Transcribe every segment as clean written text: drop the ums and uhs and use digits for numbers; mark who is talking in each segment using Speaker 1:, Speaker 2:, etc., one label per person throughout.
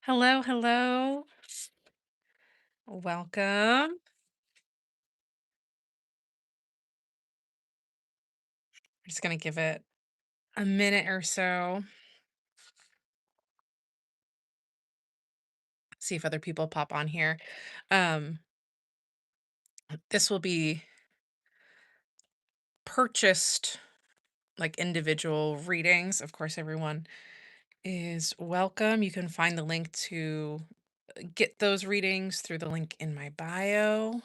Speaker 1: Hello, hello. Welcome. I'm just going to give it a minute or so, see if other people pop on here. Um, this will be purchased like individual readings. Of course, everyone is welcome. You can find the link to get those readings through the link in my bio.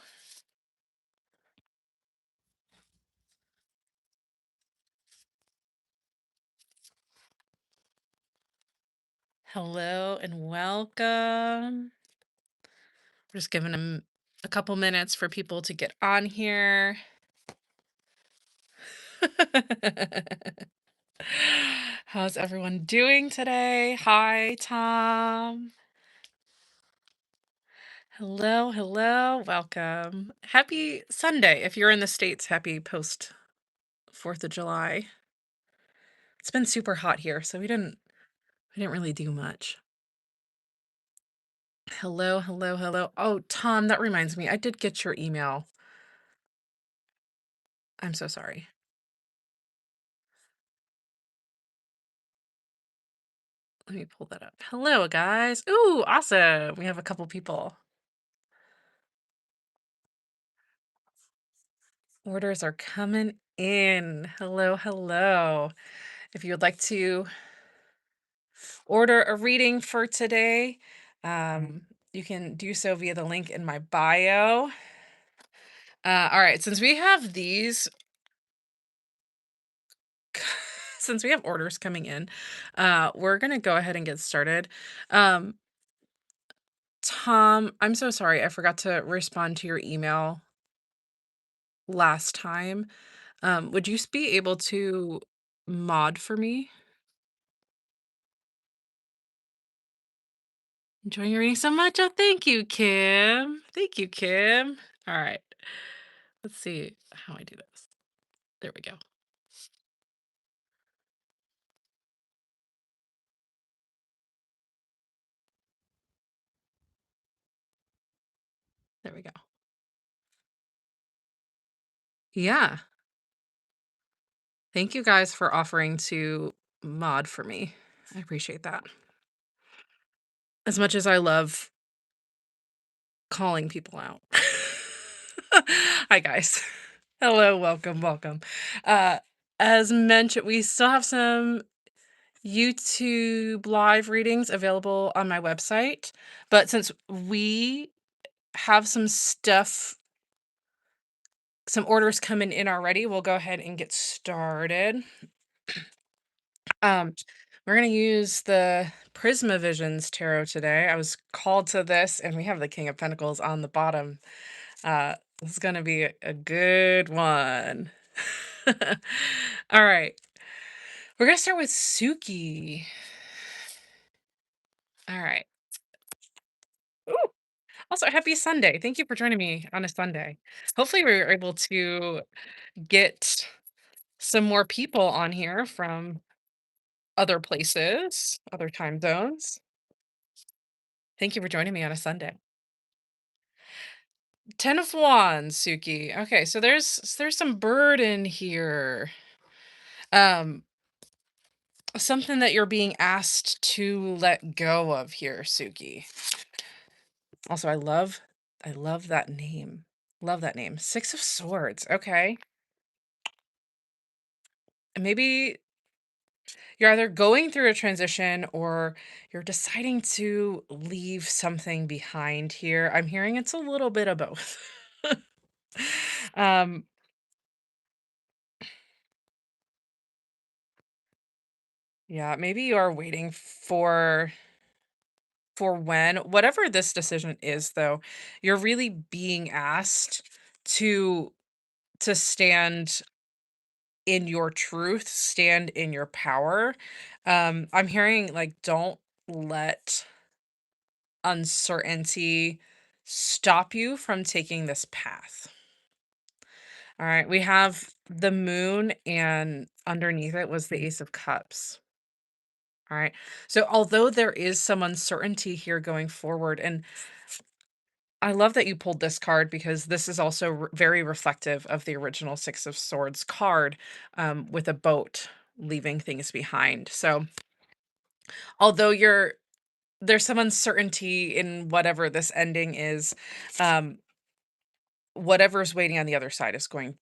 Speaker 1: Hello and welcome. We're just giving them a couple minutes for people to get on here. How's everyone doing today? Hi, Tom. Hello, hello. Welcome. Happy Sunday. If you're in the States, happy post 4th of July. It's been super hot here, so we didn't really do much. Hello, hello, hello. Oh, Tom, that reminds me. I did get your email. I'm so sorry. Let me pull that up. Hello, guys. Ooh, awesome. We have a couple people. Orders are coming in. Hello, hello. If you would like to order a reading for today, you can do so via the link in my bio. All right, since we have these, since we have orders coming in, we're gonna go ahead and get started. Um, Tom, I'm so sorry, I forgot to respond to your email last time. Would you be able to mod for me? Enjoying your reading so much. Oh, thank you, Kim. Thank you, Kim. All right. Let's see how I do this. There we go. There we go. Yeah. Thank you guys for offering to mod for me. I appreciate that. As much as I love calling people out. Hi, guys. Hello, welcome, welcome. Uh, as mentioned, we still have some YouTube live readings available on my website. But since we have some orders coming in already, we'll go ahead and get started. Um, we're gonna use the Prisma Visions Tarot today. I was called to this, and we have the King of Pentacles on the bottom. This is gonna be a good one. All right, we're gonna start with Suki. All right. Ooh, also, happy Sunday. Thank you for joining me on a Sunday. Hopefully, we were able to get some more people on here from other places, other time zones. Thank you for joining me on a Sunday. 10 of Wands, Suki. Okay, so there's some burden here. Um, something that you're being asked to let go of here, Suki. Also, I love that name. Love that name. 6 of Swords. Okay. Maybe you're either going through a transition or you're deciding to leave something behind here. I'm hearing it's a little bit of both. um, yeah, maybe you are waiting for when whatever this decision is though, you're really being asked to stand in your truth, stand in your power. I'm hearing like don't let uncertainty stop you from taking this path. All right, we have the moon, and underneath it was the Ace of Cups. All right. So although there is some uncertainty here going forward, and I love that you pulled this card because this is also very reflective of the original Six of Swords card, with a boat leaving things behind. So although there's some uncertainty in whatever this ending is, um, whatever's waiting on the other side is going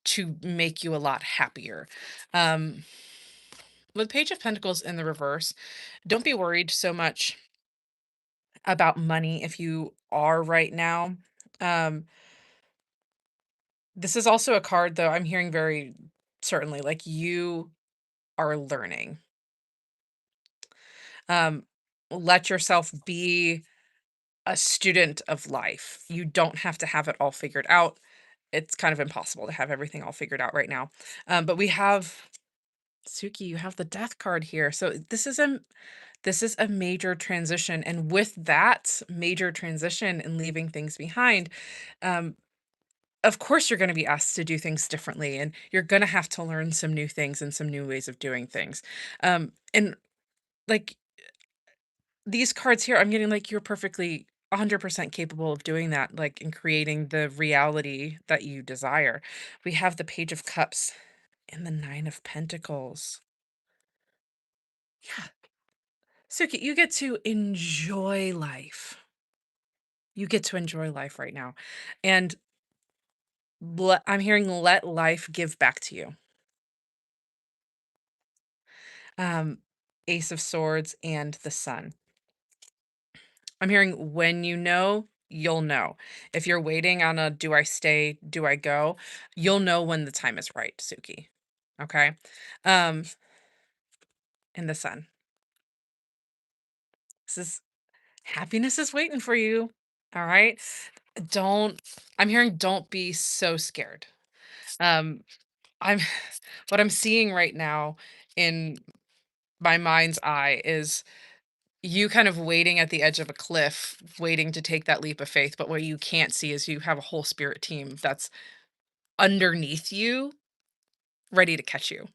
Speaker 1: to make you a lot happier. Um, with Page of Pentacles in the reverse, don't be worried so much about money if you are right now. Um, this is also a card, though, I'm hearing very certainly like you are learning. Um, let yourself be a student of life. You don't have to have it all figured out. It's kind of impossible to have everything all figured out right now. But we have Suki, you have the death card here. So this is a major transition. And with that major transition and leaving things behind, um, of course you're going to be asked to do things differently and you're going to have to learn some new things and some new ways of doing things. And like these cards here, I'm getting like you're perfectly 100% capable of doing that, like in creating the reality that you desire. We have the Page of Cups and the Nine of Pentacles. Yeah. Suki, you get to enjoy life. You get to enjoy life right now. And I'm hearing let life give back to you. Um, Ace of Swords and the Sun. I'm hearing when you know, you'll know. If you're waiting on a do I stay, do I go, you'll know when the time is right, Suki. Okay? Um, and the Sun. This is happiness is waiting for you. All right? Don't I'm hearing don't be so scared. Um, I'm what I'm seeing right now in my mind's eye is you kind of waiting at the edge of a cliff, waiting to take that leap of faith, but what you can't see is you have a whole spirit team that's underneath you, ready to catch you.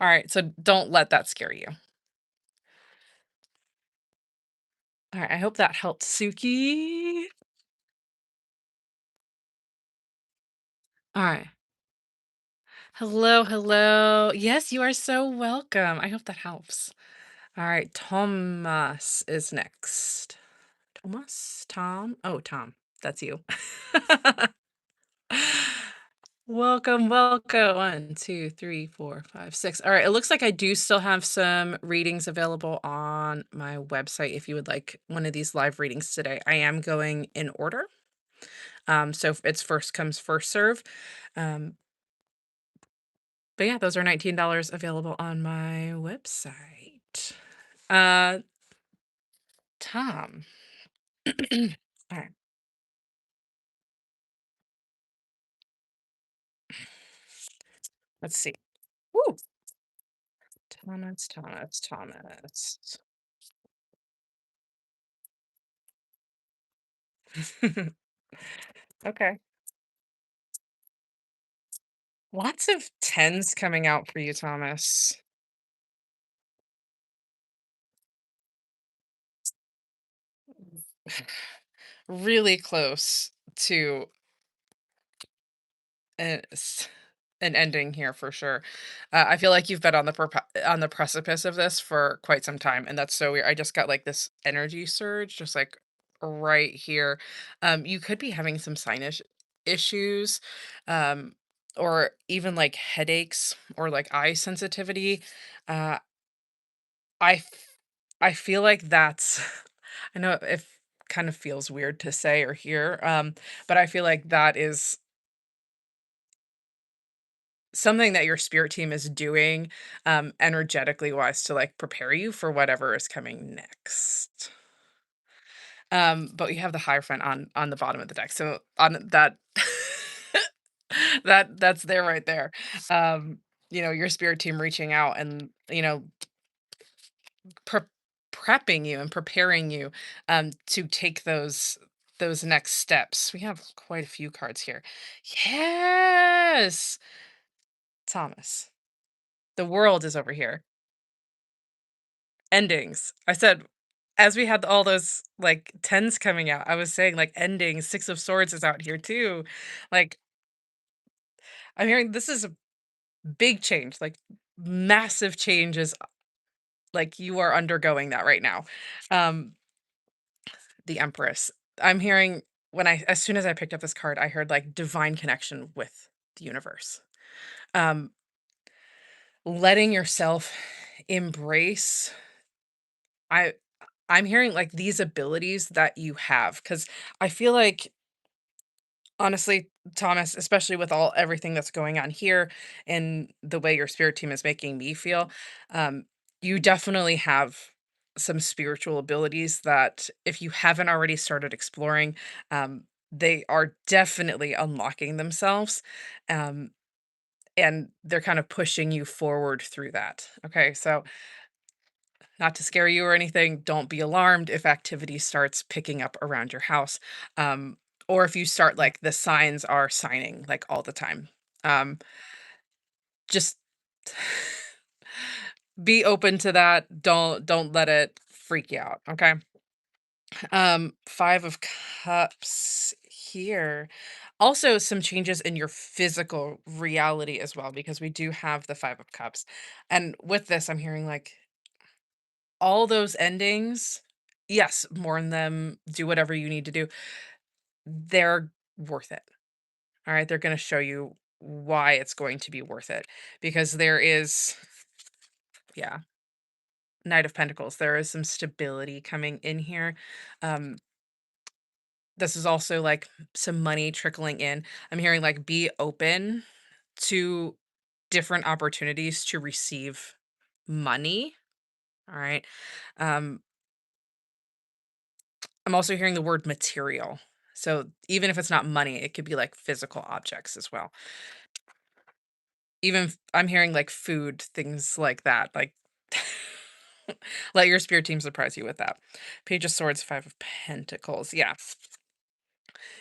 Speaker 1: All right, so don't let that scare you. All right, I hope that helped, Suki. All right. Hello, hello. Yes, you are so welcome. I hope that helps. All right, Thomas is next. Thomas? Tom? Oh, Tom. That's you. Welcome, welcome. One, two, three, four, five, six. All right. It looks like I do still have some readings available on my website if you would like one of these live readings today. I am going in order. So it's first comes, first serve. Um, but yeah, those are $19 available on my website. Uh, Tom. All right. Let's see. Woo. Thomas, Thomas, Thomas. Okay. Lots of tens coming out for you, Thomas. Really close to an ending here for sure. I feel like you've been on the precipice of this for quite some time, and that's so weird. I just got like this energy surge, just like right here. You could be having some sinus issues, um, or even like headaches or like eye sensitivity. Uh, I f- I feel like that's I know it kind of feels weird to say or hear, but I feel like that is something that your spirit team is doing, energetically wise to like prepare you for whatever is coming next. But we have the Hierophant on the bottom of the deck. So on that that's there right there. Um, your spirit team reaching out and, pre prepping you and preparing you, to take those next steps. We have quite a few cards here. Yes! Thomas. The world is over here. Endings. I said as we had all those, like, 10s coming out, I was saying, like, endings, Six of Swords is out here too. Like, I'm hearing this is a big change, like, massive changes, like, you are undergoing that right now. Um, the Empress. I'm hearing when I as soon as I picked up this card, I heard, like, divine connection with the universe. Um, letting yourself embrace I I'm hearing, like, these abilities that you have because I feel like, honestly, Thomas, especially with all everything that's going on here and the way your spirit team is making me feel, um, you definitely have some spiritual abilities that if you haven't already started exploring, they are definitely unlocking themselves, um, and they're kind of pushing you forward through that, okay? So not to scare you or anything, don't be alarmed if activity starts picking up around your house, um, or if you start like the signs are signing like all the time. Um, just be open to that. Don't let it freak you out. Okay. Five of Cups here. Also, some changes in your physical reality as well, because we do have the Five of Cups. And with this, I'm hearing like all those endings, yes, mourn them, do whatever you need to do. They're worth it. All right. They're going to show you why it's going to be worth it because there is, yeah, Knight of Pentacles. There is some stability coming in here. Um, this is also like some money trickling in. I'm hearing like be open to different opportunities to receive money. All right. Um, I'm also hearing the word material. So even if it's not money, it could be like physical objects as well. Even I'm hearing like food, things like that. Like let your spirit team surprise you with that. Page of Swords, Five of Pentacles. Yeah.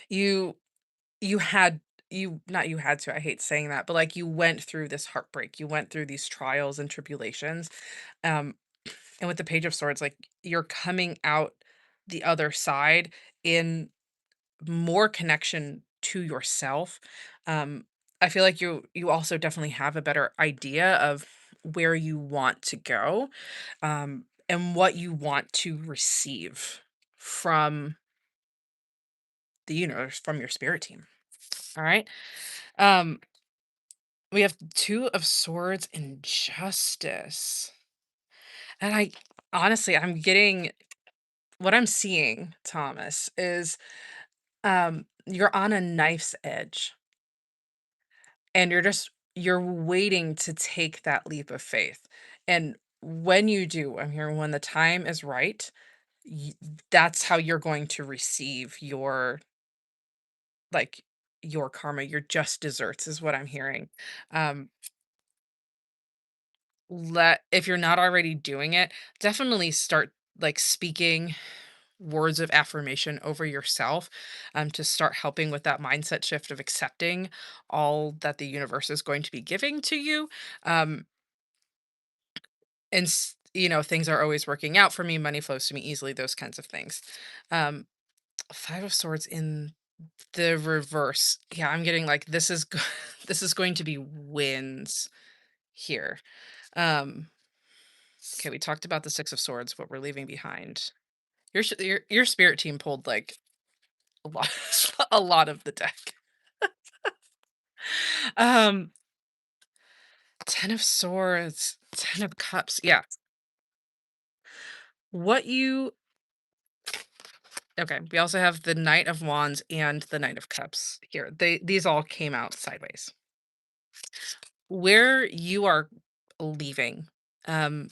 Speaker 1: You you had you not you had to, I hate saying that, but like you went through this heartbreak. You went through these trials and tribulations. Um and with the Page of Swords, like you're coming out the other side in more connection to yourself. Um, I feel like you also definitely have a better idea of where you want to go, and what you want to receive from the universe, from your spirit team. All right. Um, we have Two of Swords and Justice. And I honestly I'm getting what I'm seeing, Thomas, is you're on a knife's edge. And you're waiting to take that leap of faith. And when you do, I'm hearing when the time is right, y that's how you're going to receive like, your karma, your just desserts is what I'm hearing. Um, let if you're not already doing it, definitely start, like, speaking words of affirmation over yourself, to start helping with that mindset shift of accepting all that the universe is going to be giving to you. Um, things are always working out for me, money flows to me easily, those kinds of things. Um, Five of Swords in the reverse. Yeah, I'm getting like this is going to be wins here. Um, okay, we talked about the Six of Swords, what we're leaving behind. Your spirit team pulled like a lot a lot of the deck. Um, Ten of Swords, Ten of Cups. Yeah. What you Okay, we also have the Knight of Wands and the Knight of Cups here. These all came out sideways. Where you are leaving, um,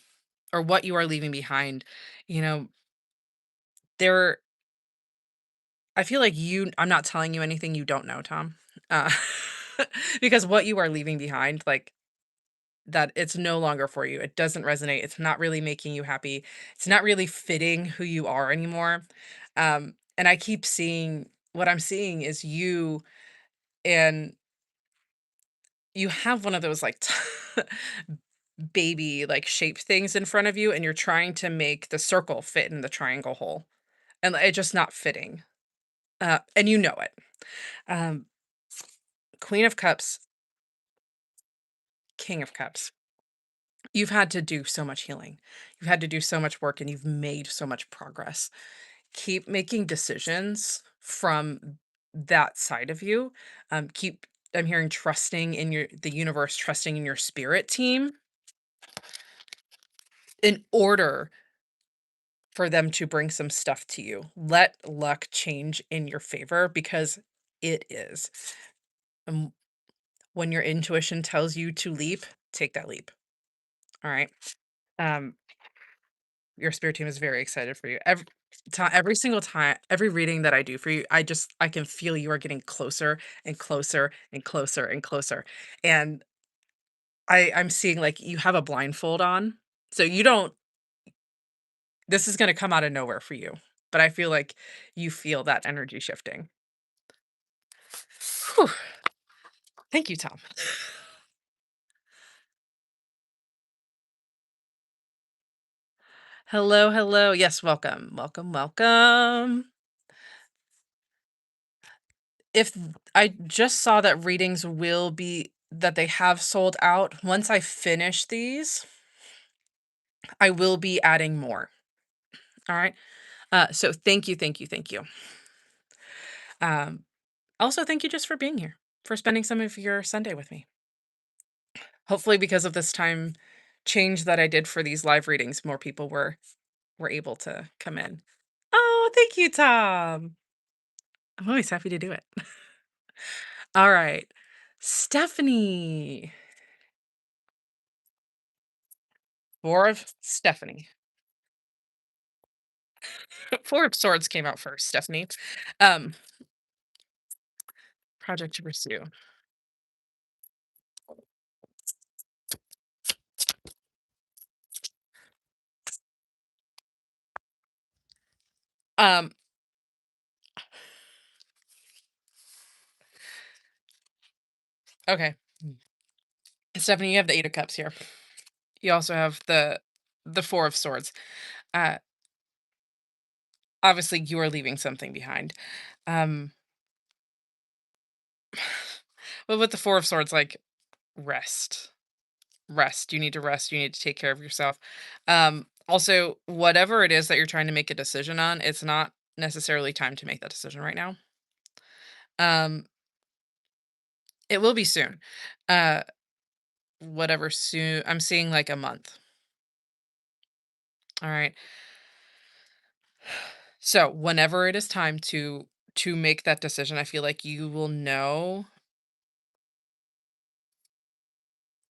Speaker 1: or what you are leaving behind, you know, there I feel like I'm not telling you anything you don't know, Tom. Uh, because what you are leaving behind, like that it's no longer for you. It doesn't resonate. It's not really making you happy. It's not really fitting who you are anymore. And I keep seeing what I'm seeing is you and you have one of those like baby, like, shaped things in front of you, and you're trying to make the circle fit in the triangle hole, and it's just not fitting, and you know it. Um, Queen of Cups, King of Cups. You've had to do so much healing. You've had to do so much work, and you've made so much progress. Keep making decisions from that side of you. Keep I'm hearing trusting in the universe, trusting in your spirit team in order for them to bring some stuff to you. Let luck change in your favor because it is. Um, when your intuition tells you to leap, take that leap. All right. Um, your spirit team is very excited for you. Every single time, every reading that I do for you, I can feel you are getting closer and closer and closer and closer. And I'm seeing like you have a blindfold on. So you don't this is gonna come out of nowhere for you. But I feel like you feel that energy shifting. Whew. Thank you, Tom. Hello, hello. Yes, welcome. Welcome, welcome. If I just saw that readings will be that they have sold out. Once I finish these, I will be adding more. All right. So thank you, thank you, thank you. Um, Also, thank you just for being here, for spending some of your Sunday with me. Hopefully, because of this time change that I did for these live readings, more people were able to come in. Oh, thank you, Tom. I'm always happy to do it. All right. Stephanie. Four of Stephanie. Four of Swords came out first, Stephanie. Um, project to pursue. Um, okay. Stephanie, you have the Eight of Cups here. You also have the Four of Swords. Uh, Obviously, you are leaving something behind. Um, but with the Four of Swords, like rest, rest. You need to rest. You need to take care of yourself. Also, whatever it is that you're trying to make a decision on, it's not necessarily time to make that decision right now. Um, it will be soon. Uh, whatever soon. I'm seeing like a month. All right. So whenever it is time to make that decision, I feel like you will know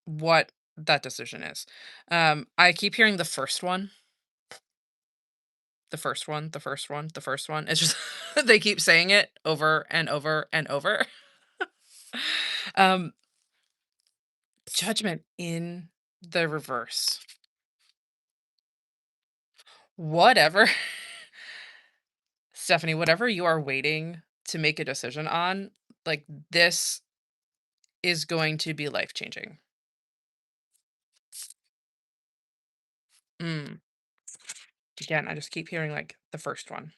Speaker 1: what that decision is. I keep hearing the first one, the first one, the first one, the first one. It's just they keep saying it over and over and over. um, Judgment in the reverse. Whatever, Stephanie, whatever you are waiting to make a decision on, like this is going to be life changing. Mm. Again, I just keep hearing like the first one.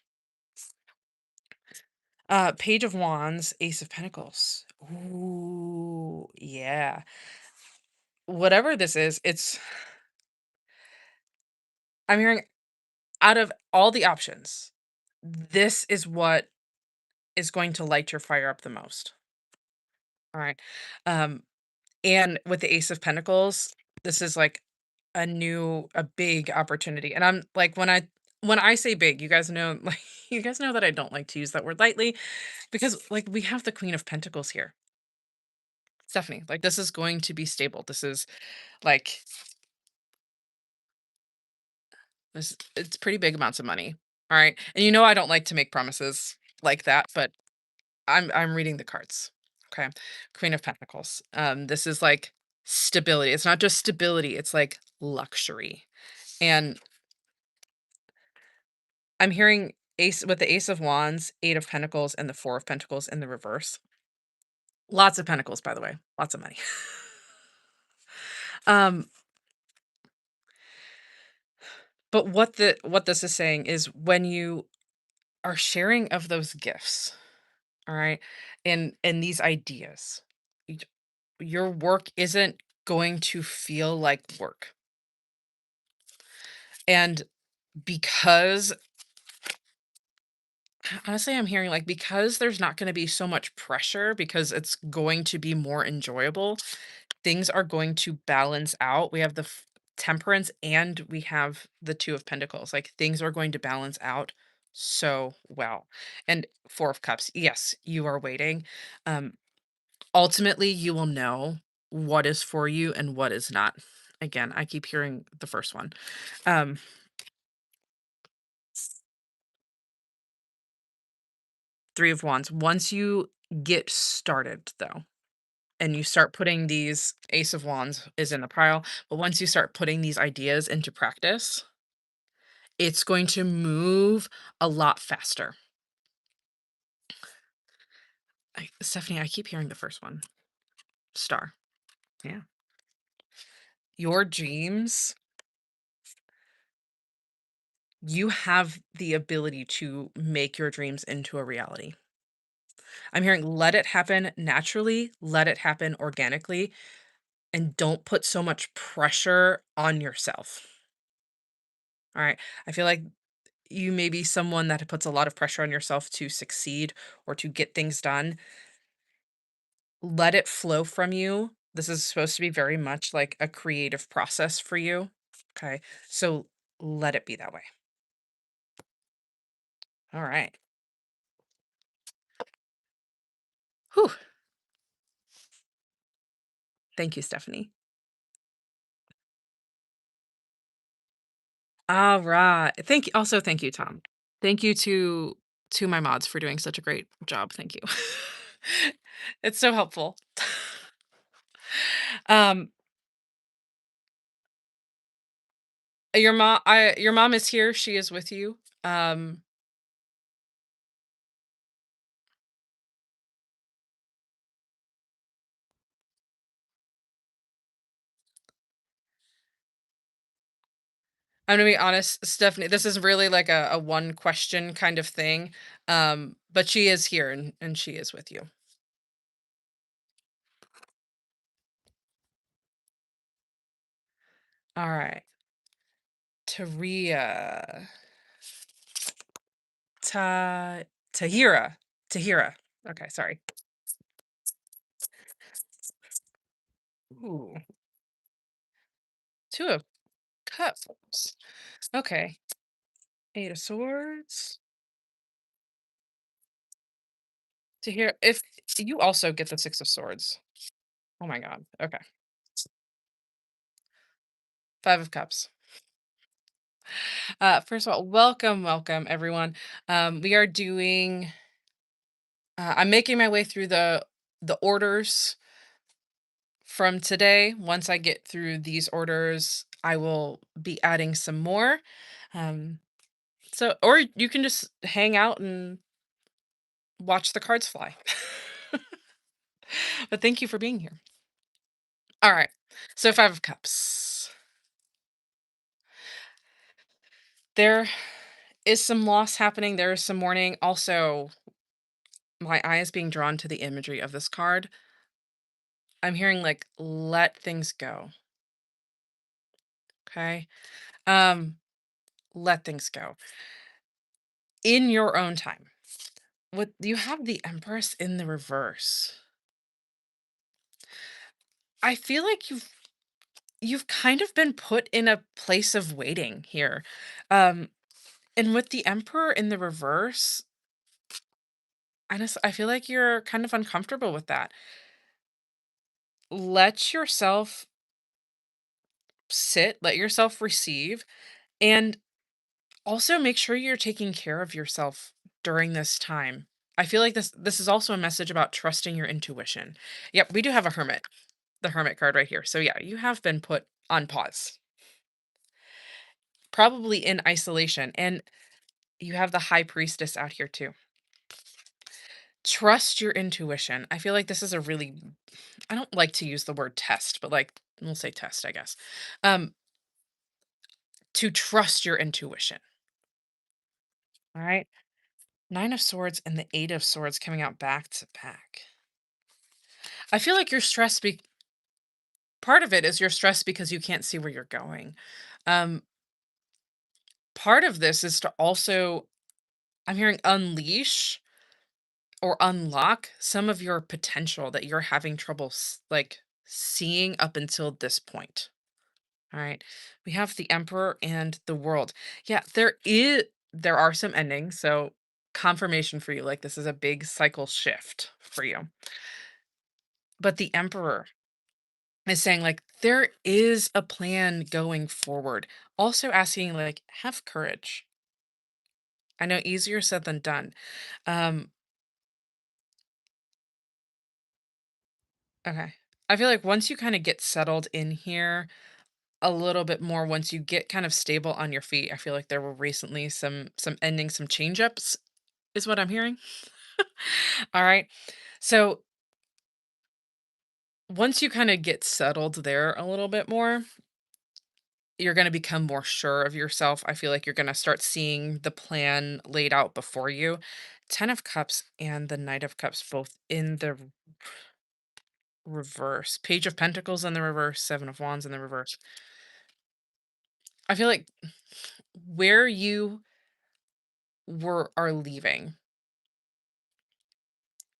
Speaker 1: Page of Wands, Ace of Pentacles. Ooh, yeah. Whatever this is, I'm hearing out of all the options, this is what is going to light your fire up the most. All right. Um, and with the Ace of Pentacles, this is like a big opportunity. And I'm like, when I say big, you guys know, like, you guys know that I don't like to use that word lightly because, like, we have the Queen of Pentacles here, Stephanie. Like, this is going to be stable. This is like it's pretty big amounts of money. All right. And you know I don't like to make promises like that, but I'm reading the cards. Okay. Queen of Pentacles. This is like stability. It's not just stability, it's like luxury. And I'm hearing Ace with the Ace of Wands, Eight of Pentacles, and the Four of Pentacles in the reverse. Lots of pentacles, by the way. Lots of money. um, But what this is saying is when you are sharing of those gifts, all right, and these ideas, y- your work isn't going to feel like work. And because honestly, I'm hearing like because there's not going to be so much pressure because it's going to be more enjoyable, things are going to balance out. We have the temperance and we have the two of pentacles. Like things are going to balance out so well. And four of cups. Yes, you are waiting. Um ultimately you will know what is for you and what is not. Again, I keep hearing the first one. Um three of wands. Once you get started though, and you start putting these ace of wands is in the pile, but once you start putting these ideas into practice, it's going to move a lot faster. Stephanie, I keep hearing the first one. Star. Yeah. Your dreams, you have the ability to make your dreams into a reality. I'm hearing let it happen naturally, let it happen organically, and don't put so much pressure on yourself. All right. I feel like you may be someone that puts a lot of pressure on yourself to succeed or to get things done. Let it flow from you. This is supposed to be very much like a creative process for you. Okay. So let it be that way. All right. Whew. Thank you, Stephanie. All right. Thank you. Also, thank you, Tom. Thank you to my mods for doing such a great job. Thank you. It's so helpful. um your mom is here. She is with you. I'm gonna be honest, Stephanie, this is really like a one question kind of thing. But she is here and she is with you. All right. Taria. Ta Tahira. Tahira. Okay, sorry. Ooh. Two of cups. Okay. Eight of swords. Tahira. If you also get the six of swords. Oh my god. Okay. Five of cups. First of all, welcome, welcome everyone. We are doing I'm making my way through the orders from today. Once I get through these orders, I will be adding some more. Um, so, or you can just hang out and watch the cards fly. But thank you for being here. All right. So, Five of Cups. There is some loss happening. There is some mourning. Also, my eye is being drawn to the imagery of this card. I'm hearing like, let things go. Okay. Um, let things go in your own time. What you have the Empress in the reverse. I feel like you've kind of been put in a place of waiting here. Um, and with the Emperor in the reverse, I feel like you're kind of uncomfortable with that. Let yourself sit, let yourself receive, and also make sure you're taking care of yourself during this time. I feel like this is also a message about trusting your intuition. Yep, we do have a hermit, the hermit card right here. So yeah, you have been put on pause, probably in isolation. And you have the high priestess out here too. Trust your intuition. I feel like this is a really I don't like to use the word test, but like we'll say test, I guess. Um to trust your intuition. All right. Nine of Swords and the Eight of Swords coming out back to back. I feel like you're stressed. Part of it is you're stressed because you can't see where you're going. Um, Part of this is to also, I'm hearing unleash or unlock some of your potential that you're having trouble like seeing up until this point. All right. We have the Emperor and the World. Yeah, there are some endings, so confirmation for you like this is a big cycle shift for you. But the Emperor is saying like there is a plan going forward. Also asking like have courage. I know easier said than done. Um okay. I feel like once you kind of get settled in here a little bit more, once you get kind of stable on your feet, I feel like there were recently some endings, some change ups is what I'm hearing. All right. So once you kind of get settled there a little bit more, you're going to become more sure of yourself. I feel like you're going to start seeing the plan laid out before you. 10 of Cups and the Knight of Cups both in the reverse. Page of Pentacles in the reverse, Seven of Wands in the reverse. I feel like where you were are leaving,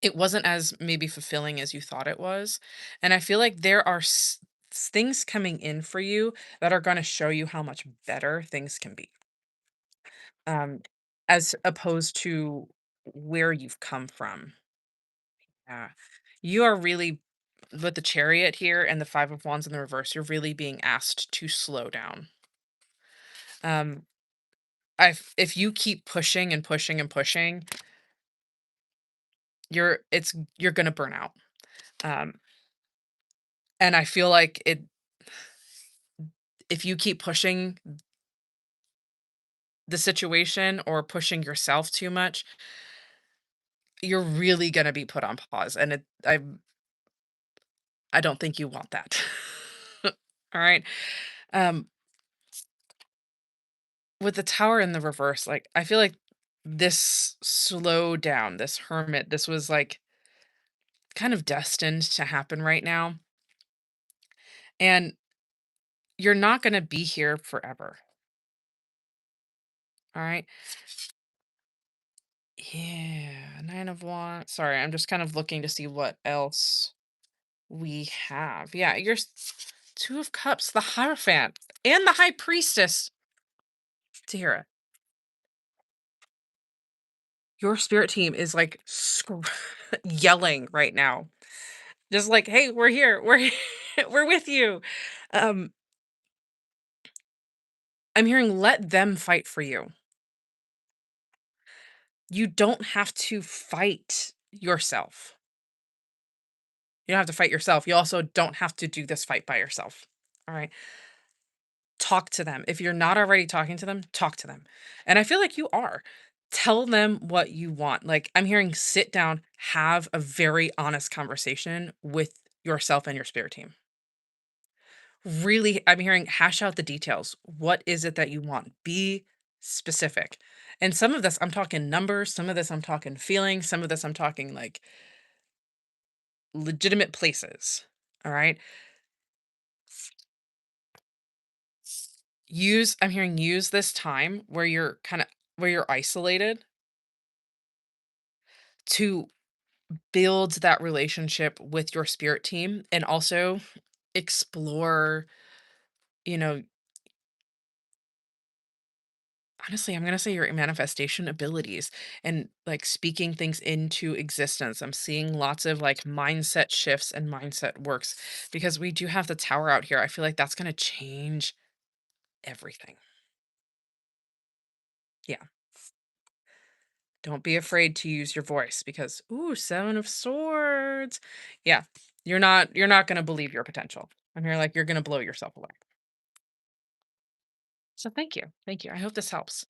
Speaker 1: it wasn't as maybe fulfilling as you thought it was. And I feel like there are things coming in for you that are going to show you how much better things can be. Um, as opposed to where you've come from. Yeah. You are really, with the Chariot here and the Five of Wands in the reverse, you're really being asked to slow down. Um, if you keep pushing and pushing and pushing, you're gonna burn out. Um, and I feel like if you keep pushing the situation or pushing yourself too much, you're really gonna be put on pause. And I don't think you want that. All right. Um, with the Tower in the reverse, like I feel like this slow down, this hermit, this was like kind of destined to happen right now. And you're not gonna be here forever. All right. Yeah. Nine of Wands. Sorry, I'm just kind of looking to see what else we have. Yeah, Two of Cups, the Hierophant, and the High Priestess. Tahira, your spirit team is like yelling right now. Just like, "Hey, we're here. We're with you." Um, I'm hearing let them fight for you. You don't have to fight yourself. You don't have to fight yourself. You also don't have to do this fight by yourself. All right. Talk to them. If you're not already talking to them, talk to them. And I feel like you are. Tell them what you want. Like I'm hearing sit down, have a very honest conversation with yourself and your spirit team. Really, I'm hearing hash out the details. What is it that you want? Be specific. And some of this, I'm talking numbers. Some of this, I'm talking feelings. Some of this, I'm talking like legitimate places. All right. I'm hearing use this time where where you're isolated to build that relationship with your spirit team and also explore, you know, honestly, I'm going to say your manifestation abilities and like speaking things into existence. I'm seeing lots of like mindset shifts and mindset works because we do have the tower out here. I feel like that's going to change everything. Yeah. Don't be afraid to use your voice because ooh, 7 of swords. Yeah. You're not going to believe your potential. I'm here like you're going to blow yourself away. So thank you. Thank you. I hope this helps.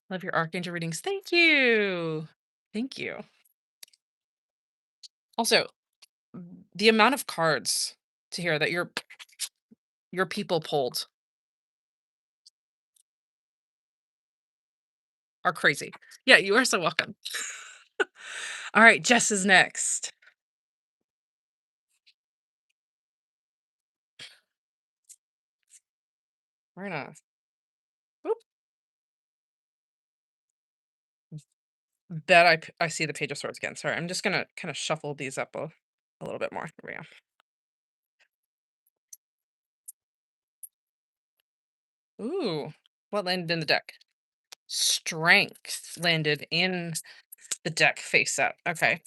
Speaker 1: Love your archangel readings. Thank you. Thank you. Also, the amount of cards to hear that your people pulled. are crazy. Yeah, you are so welcome. All right, Jess is next. We're gonna oop, bet I see the Page of Swords again. Sorry, I'm just gonna kind of shuffle these up a little bit more. Here we go. Ooh, what landed in the deck? Strength landed in the deck face up. Okay.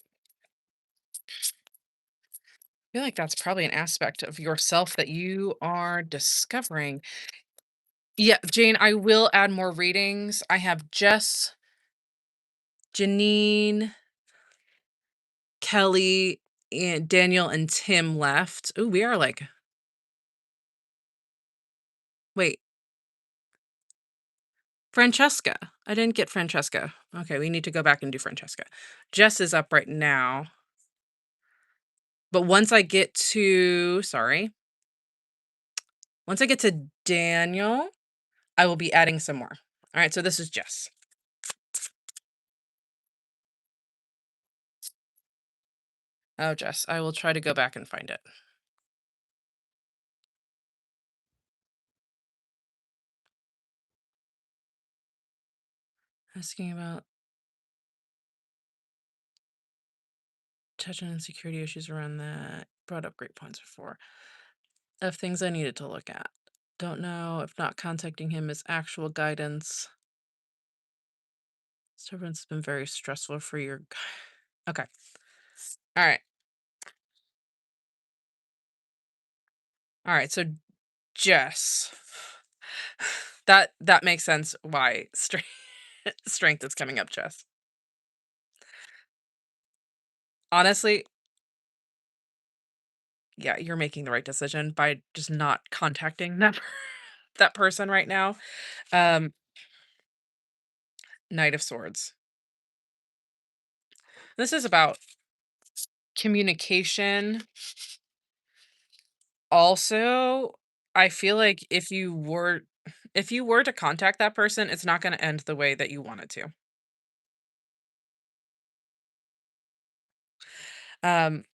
Speaker 1: I feel like that's probably an aspect of yourself that you are discovering. Yeah, Jane, I will add more readings. I have Jess, Janine, Kelly, and Daniel and Tim left. Ooh, we are like, wait, Francesca. I didn't get Francesca. Okay, we need to go back and do Francesca. Jess is up right now. But once I get to, sorry, once I get to Daniel, I will be adding some more. All right, so this is Jess. Oh, Jess, I will try to go back and find it. Asking about touching on security issues around that. Brought up great points before. Of things I needed to look at. Don't know if not contacting him is actual guidance. Disturbance has been very stressful for your. Okay. All right. All right. So Jess, that makes sense. Why strength is coming up, Jess. Honestly, yeah, you're making the right decision by just not contacting that person right now. Um, Knight of Swords. This is about communication. Also, I feel like if you were to contact that person, it's not going to end the way that you want it to. Um,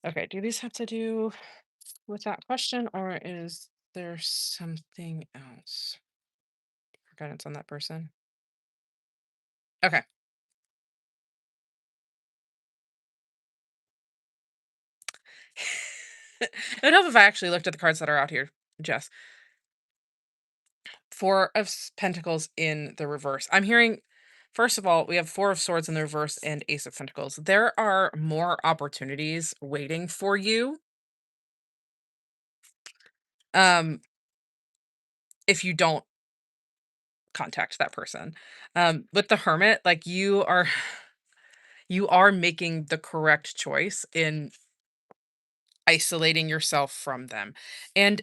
Speaker 1: okay, do these have to do with that question, or is there something else for guidance on that person? Okay. It would help if I actually looked at the cards that are out here, Jess. Four of Pentacles in the reverse. I'm hearing, first of all, we have Four of Swords in the reverse and Ace of Pentacles. There are more opportunities waiting for you. Um, if you don't contact that person. With the Hermit, like you are making the correct choice in isolating yourself from them. And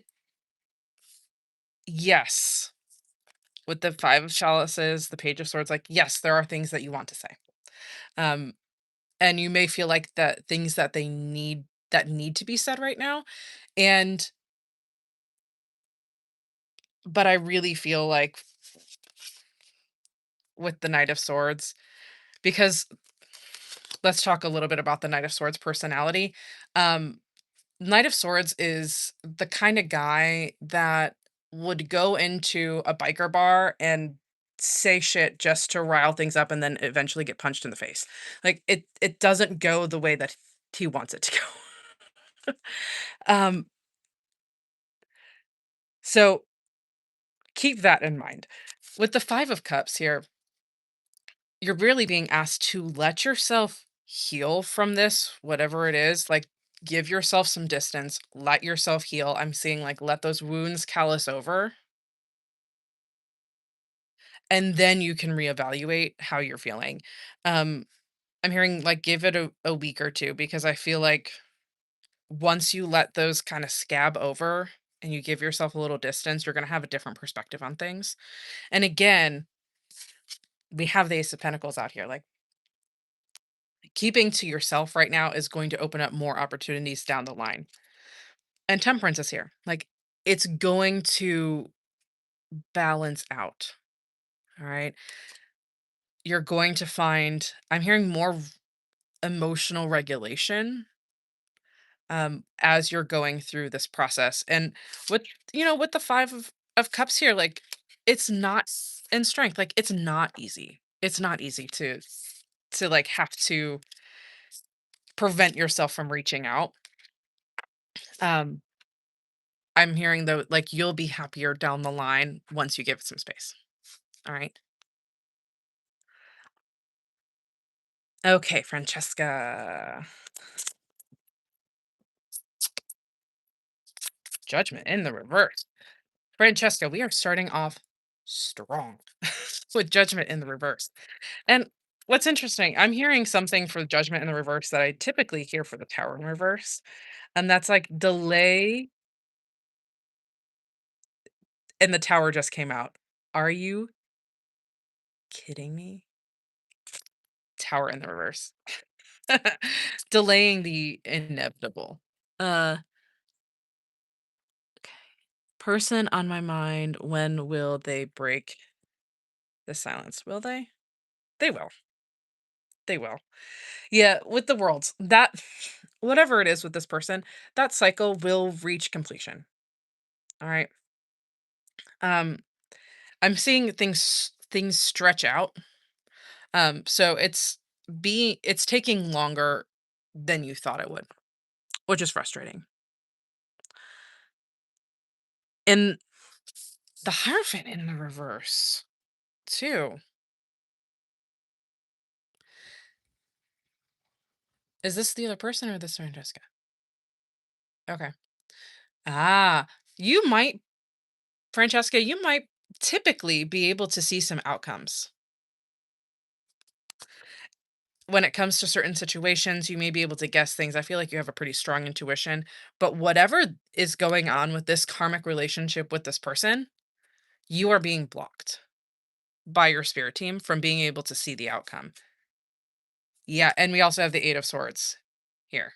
Speaker 1: yes, with the Five of Chalices, the Page of Swords, like, yes, there are things that you want to say. Um, and you may feel like that things that need to be said right now. And but I really feel like with the Knight of Swords, because let's talk a little bit about the Knight of Swords personality. Um, Knight of Swords is the kind of guy that would go into a biker bar and say shit just to rile things up and then eventually get punched in the face. Like it doesn't go the way that he wants it to go. Um, so keep that in mind. With the 5 of Cups here, you're really being asked to let yourself heal from this, whatever it is. Like, give yourself some distance, let yourself heal. I'm seeing like let those wounds callus over, and then you can reevaluate how you're feeling. Um, I'm hearing like give it a week or two, because I feel like once you let those kind of scab over and you give yourself a little distance, you're going to have a different perspective on things. And again, we have the Ace of Pentacles out here. Like, keeping to yourself right now is going to open up more opportunities down the line. And Temperance is here. Like, it's going to balance out. All right. You're going to find, I'm hearing more emotional regulation as you're going through this process. And with, with the of cups here, like it's not in strength, like it's not easy. It's not easy to like have to prevent yourself from reaching out. Um, I'm hearing though, like you'll be happier down the line once you give it some space. All right. Okay, Francesca. Judgment in the reverse. Francesca, we are starting off strong with judgment in the reverse. And what's interesting, I'm hearing something for judgment in the reverse that I typically hear for the tower in reverse. And that's like delay, and the tower just came out. Are you kidding me? Tower in the reverse. Delaying the inevitable. Uh, person on my mind, when will they break the silence? Will they? They will. They will. Yeah, with the worlds, that whatever it is with this person, that cycle will reach completion. All right. Um, I'm seeing things stretch out. So it's taking longer than you thought it would, which is frustrating. And the Hierophant in the reverse, too. Is this the other person or this Francesca? Okay. Ah, you might, Francesca, you might typically be able to see some outcomes. When it comes to certain situations, you may be able to guess things. I feel like you have a pretty strong intuition, but whatever is going on with this karmic relationship with this person, you are being blocked by your spirit team from being able to see the outcome. Yeah, and we also have the 8 of swords here.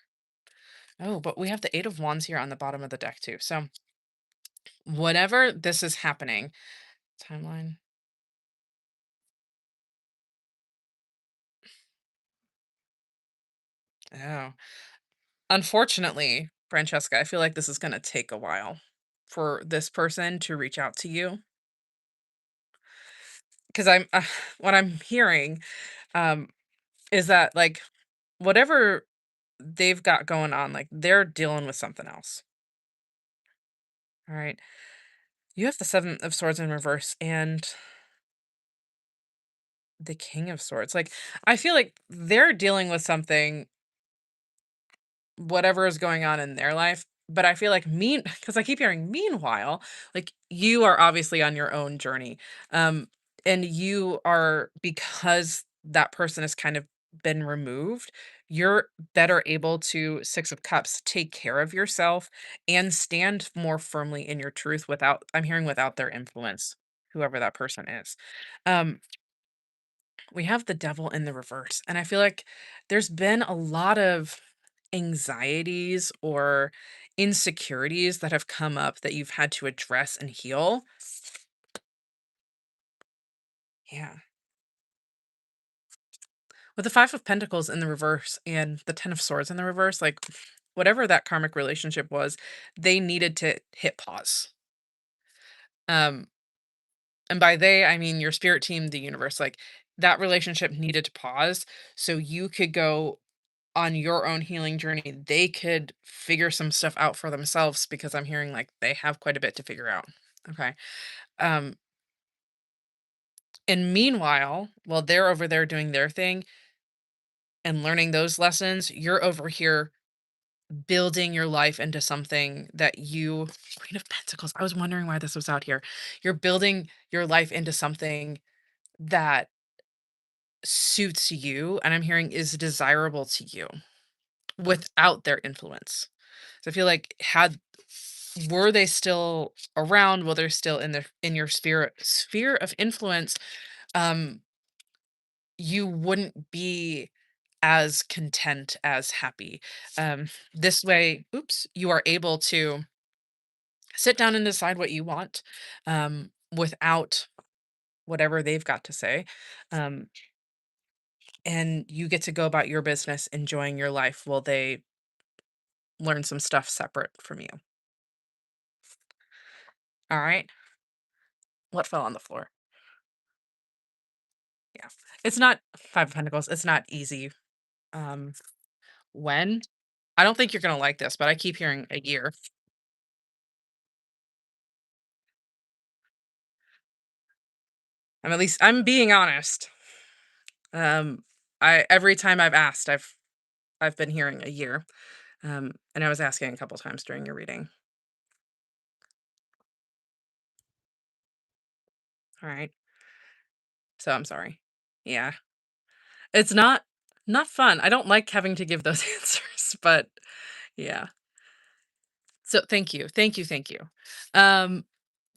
Speaker 1: Oh, but we have the 8 of wands here on the bottom of the deck too. So, whatever this is happening, timeline. Oh, unfortunately, Francesca, I feel like this is going to take a while for this person to reach out to you because what I'm hearing um is that like whatever they've got going on, like they're dealing with something else. All right. You have the 7 of swords in reverse and the king of swords. Like I feel like they're dealing with something, whatever is going on in their life. But I feel like because I keep hearing meanwhile, like you are obviously on your own journey. Um, and you are, because that person has kind of been removed, you're better able to, 6 of cups, take care of yourself and stand more firmly in your truth without, I'm hearing, without their influence, whoever that person is. Um, we have the devil in the reverse. And I feel like there's been a lot of anxieties or insecurities that have come up that you've had to address and heal. Yeah. With the 5 of pentacles in the reverse and the 10 of swords in the reverse, like whatever that karmic relationship was, they needed to hit pause. Um, and by they, I mean your spirit team, the universe, like that relationship needed to pause so you could go on your own healing journey. They could figure some stuff out for themselves because I'm hearing like they have quite a bit to figure out. Okay. Um, and meanwhile, while they're over there doing their thing and learning those lessons, you're over here building your life into something that you, Queen of Pentacles. I was wondering why this was out here. You're building your life into something that suits you and I'm hearing is desirable to you without their influence. So I feel like had were they still around, were they still in your spirit sphere of influence, um, you wouldn't be as content, as happy. This way, oops, you are able to sit down and decide what you want. without whatever they've got to say. Um, and you get to go about your business enjoying your life while they learn some stuff separate from you. All right. What fell on the floor? Yeah. It's not Five of Pentacles. It's not easy. Um, when? I don't think you're gonna like this, but I keep hearing a year. At least I'm being honest. Um, I every time I've asked, I've been hearing a year. And I was asking a couple times during your reading. All right. So I'm sorry. Yeah. It's not fun. I don't like having to give those answers, but yeah. So thank you. Thank you. Thank you. Um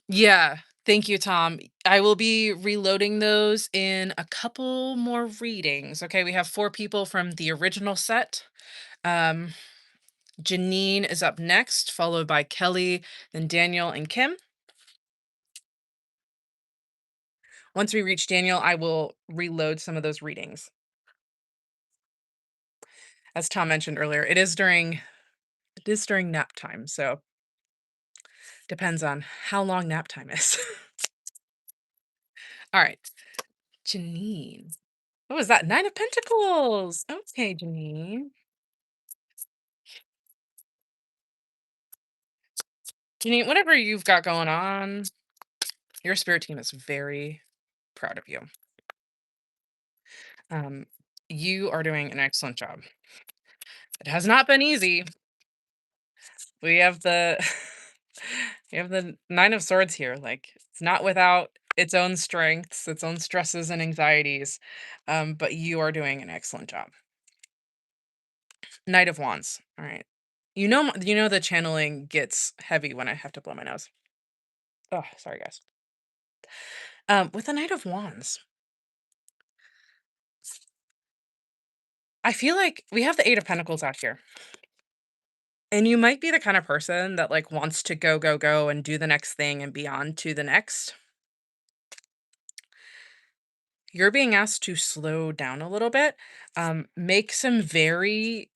Speaker 1: yeah, thank you, Tom. I will be reloading those in a couple more readings. Okay, we have four people from the original set. Um Janine is up next, followed by Kelly, then Daniel and Kim. Once we reach Daniel, I will reload some of those readings. As Tom mentioned earlier, it is during nap time, so depends on how long nap time is. All right, Janine. What was that? Nine of Pentacles. Okay, Janine. Janine, whatever you've got going on, your spirit team is very proud of you. Um, you are doing an excellent job. It has not been easy. We have the we have the Nine of Swords here. Like it's not without its own strengths, its own stresses and anxieties. But you are doing an excellent job. Knight of Wands. All right. You know the channeling gets heavy when I have to blow my nose. Oh, sorry guys. With the Knight of Wands, I feel like we have the Eight of Pentacles out here. And you might be the kind of person that like wants to go, go, go and do the next thing and be on to the next. You're being asked to slow down a little bit, make some very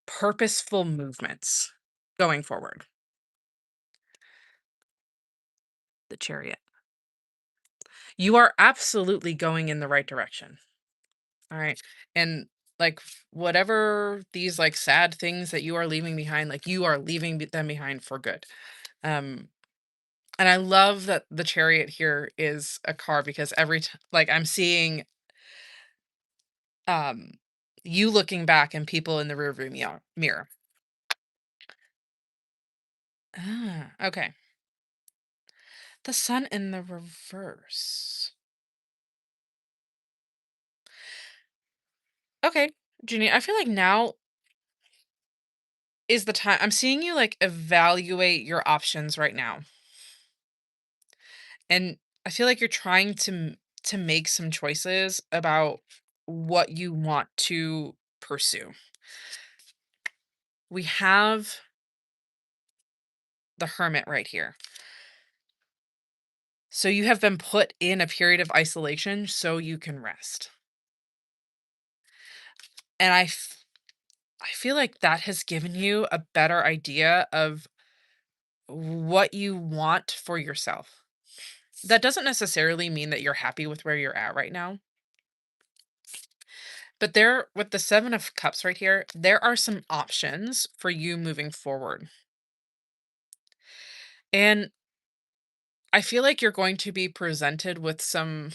Speaker 1: purposeful movements going forward. The Chariot. You are absolutely going in the right direction. All right. And like whatever these like sad things that you are leaving behind, like you are leaving them behind for good. Um and I love that the Chariot here is a car because like I'm seeing um you looking back and people in the rearview mirror. Ah, okay. The Sun in the reverse. Okay, Junie, I feel like now is the time. I'm seeing you like evaluate your options right now. And I feel like you're trying to make some choices about what you want to pursue. We have the Hermit right here. So you have been put in a period of isolation so you can rest. And I feel like that has given you a better idea of what you want for yourself. That doesn't necessarily mean that you're happy with where you're at right now. But there, with the Seven of Cups right here, there are some options for you moving forward. And I feel like you're going to be presented with some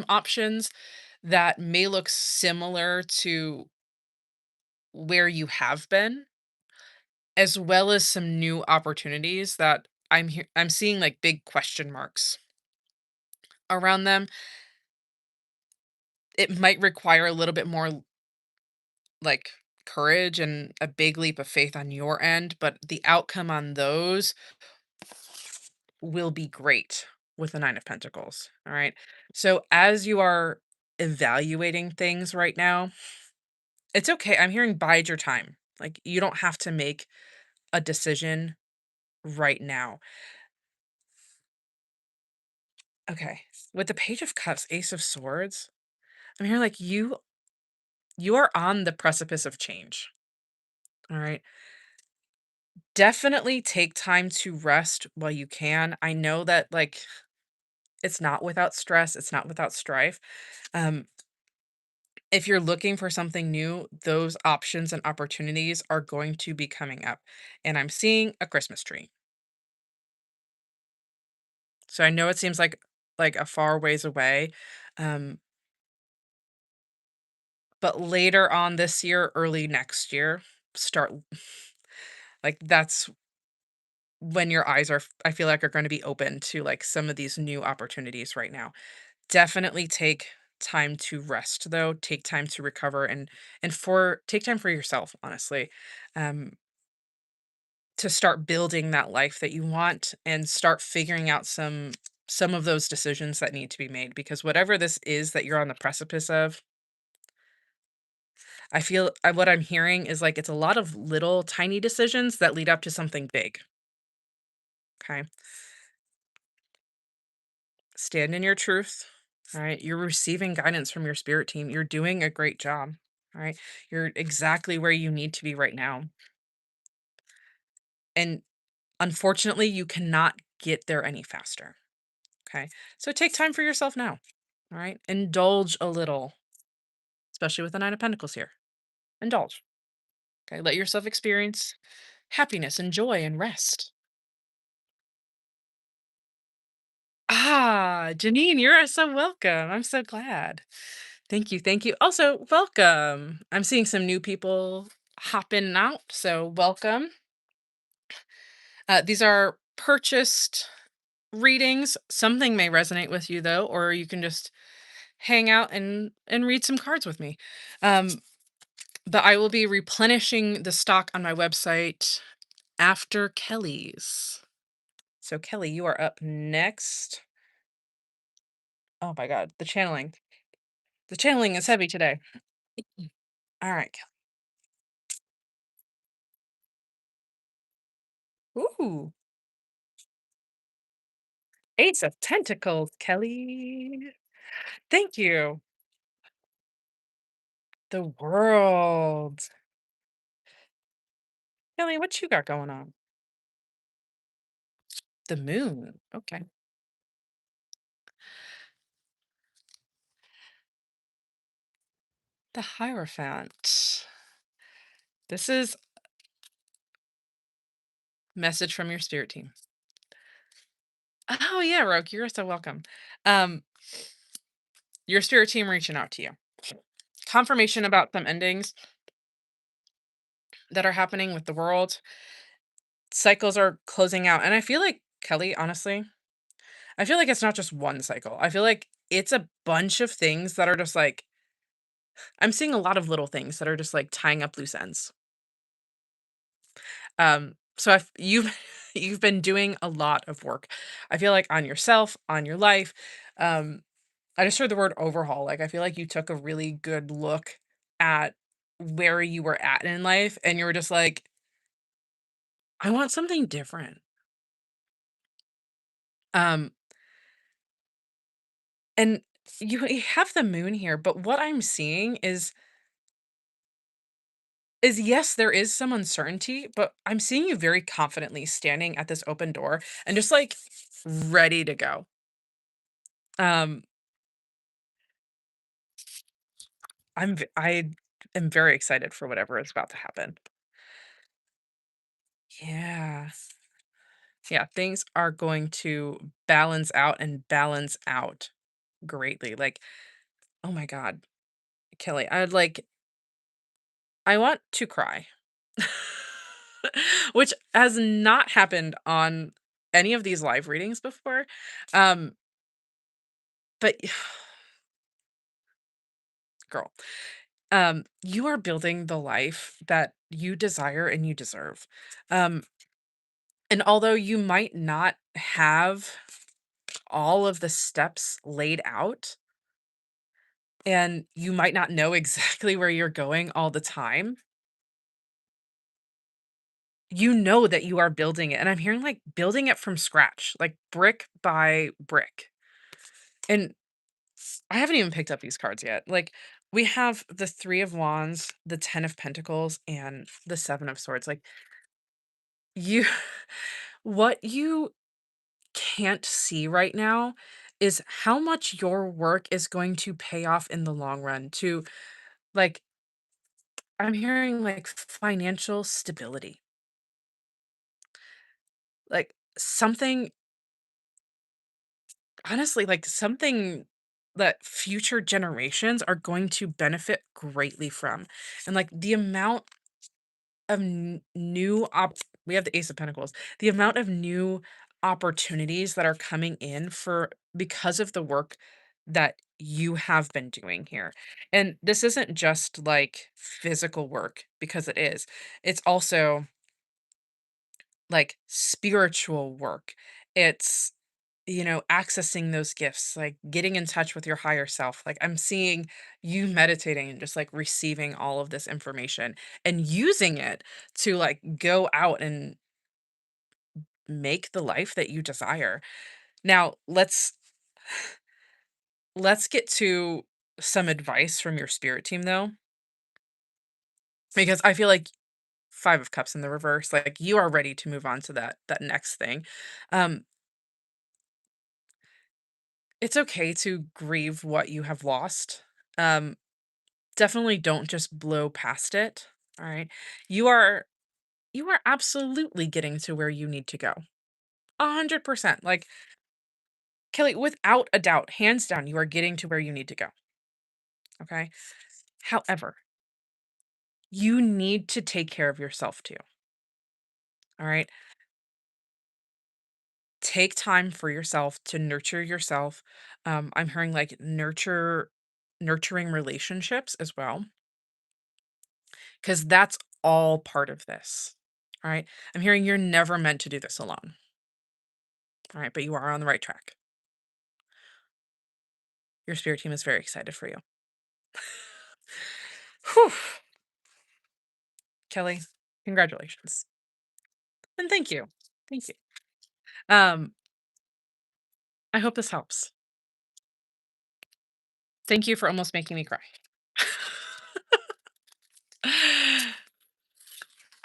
Speaker 1: options that may look similar to where you have been, as well as some new opportunities that I'm seeing like big question marks around them. It might require a little bit more like courage and a big leap of faith on your end, but the outcome on those will be great with the Nine of Pentacles. All right. So as you are evaluating things right now, it's okay. I'm hearing bide your time. Like you don't have to make a decision right now. Okay. With the Page of Cups, Ace of Swords, I'm hearing like you are on the precipice of change. All right. Definitely take time to rest while you can. I know that like it's not without stress, it's not without strife. Um, if you're looking for something new, those options and opportunities are going to be coming up. And I'm seeing a Christmas tree. So I know it seems like a far ways away. Um, but later on this year, early next year, start like that's when your eyes are I feel like are going to be open to like some of these new opportunities right now. Definitely take time to rest though, take time to recover and for take time for yourself, honestly. Um to start building that life that you want and start figuring out some of those decisions that need to be made because whatever this is that you're on the precipice of, what I'm hearing is like it's a lot of little tiny decisions that lead up to something big. Okay. Stand in your truth. All right. You're receiving guidance from your spirit team. You're doing a great job. All right. You're exactly where you need to be right now. And unfortunately, you cannot get there any faster. Okay. So take time for yourself now. All right. Indulge a little, especially with the Nine of Pentacles here. Indulge. Okay. Let yourself experience happiness and joy and rest. Ah, Janine, you're so welcome. I'm so glad. Thank you. Thank you. Also, welcome. I'm seeing some new people hop in and out. So, welcome. These are purchased readings. Something may resonate with you, though, or you can just hang out and read some cards with me. Um, but I will be replenishing the stock on my website after Kelly's. So, Kelly, you are up next. Oh my God, the channeling. The channeling is heavy today. All right. Ooh, Ace of Tentacles, Kelly. Thank you. The world. Kelly, what you got going on? The moon. Okay. The Hierophant. This is message from your spirit team. Oh yeah, Roke, you're so welcome. Um, your spirit team reaching out to you. Confirmation about some endings that are happening with the world. Cycles are closing out. And I feel like, Kelly, honestly, I feel like it's not just one cycle. I feel like it's a bunch of things that are just like I'm seeing a lot of little things that are just like tying up loose ends. So if you've you've been doing a lot of work. I feel like on yourself, on your life. Um, I just heard the word overhaul. Like I feel like you took a really good look at where you were at in life and you were just like, I want something different. Um, and you have the moon here, but what I'm seeing is yes, there is some uncertainty, but I'm seeing you very confidently standing at this open door and just like ready to go. Um, I am very excited for whatever is about to happen. Yeah. Yeah, things are going to balance out greatly. Like, oh my God, Kelly, I want to cry. Which has not happened on any of these live readings before. Um, but girl, you are building the life that you desire and you deserve. Um, and although you might not have all of the steps laid out and you might not know exactly where you're going all the time, you know that you are building it. And I'm hearing like building it from scratch, like brick by brick. And I haven't even picked up these cards yet. Like, we have the 3 of Wands, the 10 of Pentacles, and the 7 of Swords. Like, you what you can't see right now is how much your work is going to pay off in the long run to, like, I'm hearing, like, financial stability, like, something honestly, like, something that future generations are going to benefit greatly from, and, like, the amount of new we have the Ace of Pentacles. The amount of new opportunities that are coming in for because of the work that you have been doing here. And this isn't just like physical work because it is. It's also like spiritual work. It's accessing those gifts, like getting in touch with your higher self. Like I'm seeing you meditating and just like receiving all of this information and using it to like go out and make the life that you desire. Now, let's get to some advice from your spirit team though, because I feel like 5 of cups in the reverse, like you are ready to move on to that next thing. Um it's okay to grieve what you have lost. Um Definitely don't just blow past it, all right? You are you are absolutely getting to where you need to go. 100%. Like, Kelly, without a doubt, hands down, you are getting to where you need to go, okay? However, you need to take care of yourself too, all right? Take time for yourself to nurture yourself. I'm hearing, like, nurturing relationships as well, because that's all part of this, all right? I'm hearing you're never meant to do this alone. All right, but you are on the right track. Your spirit team is very excited for you. Whew. Kelly, congratulations. And thank you. Thank you. Um, I hope this helps. Thank you for almost making me cry.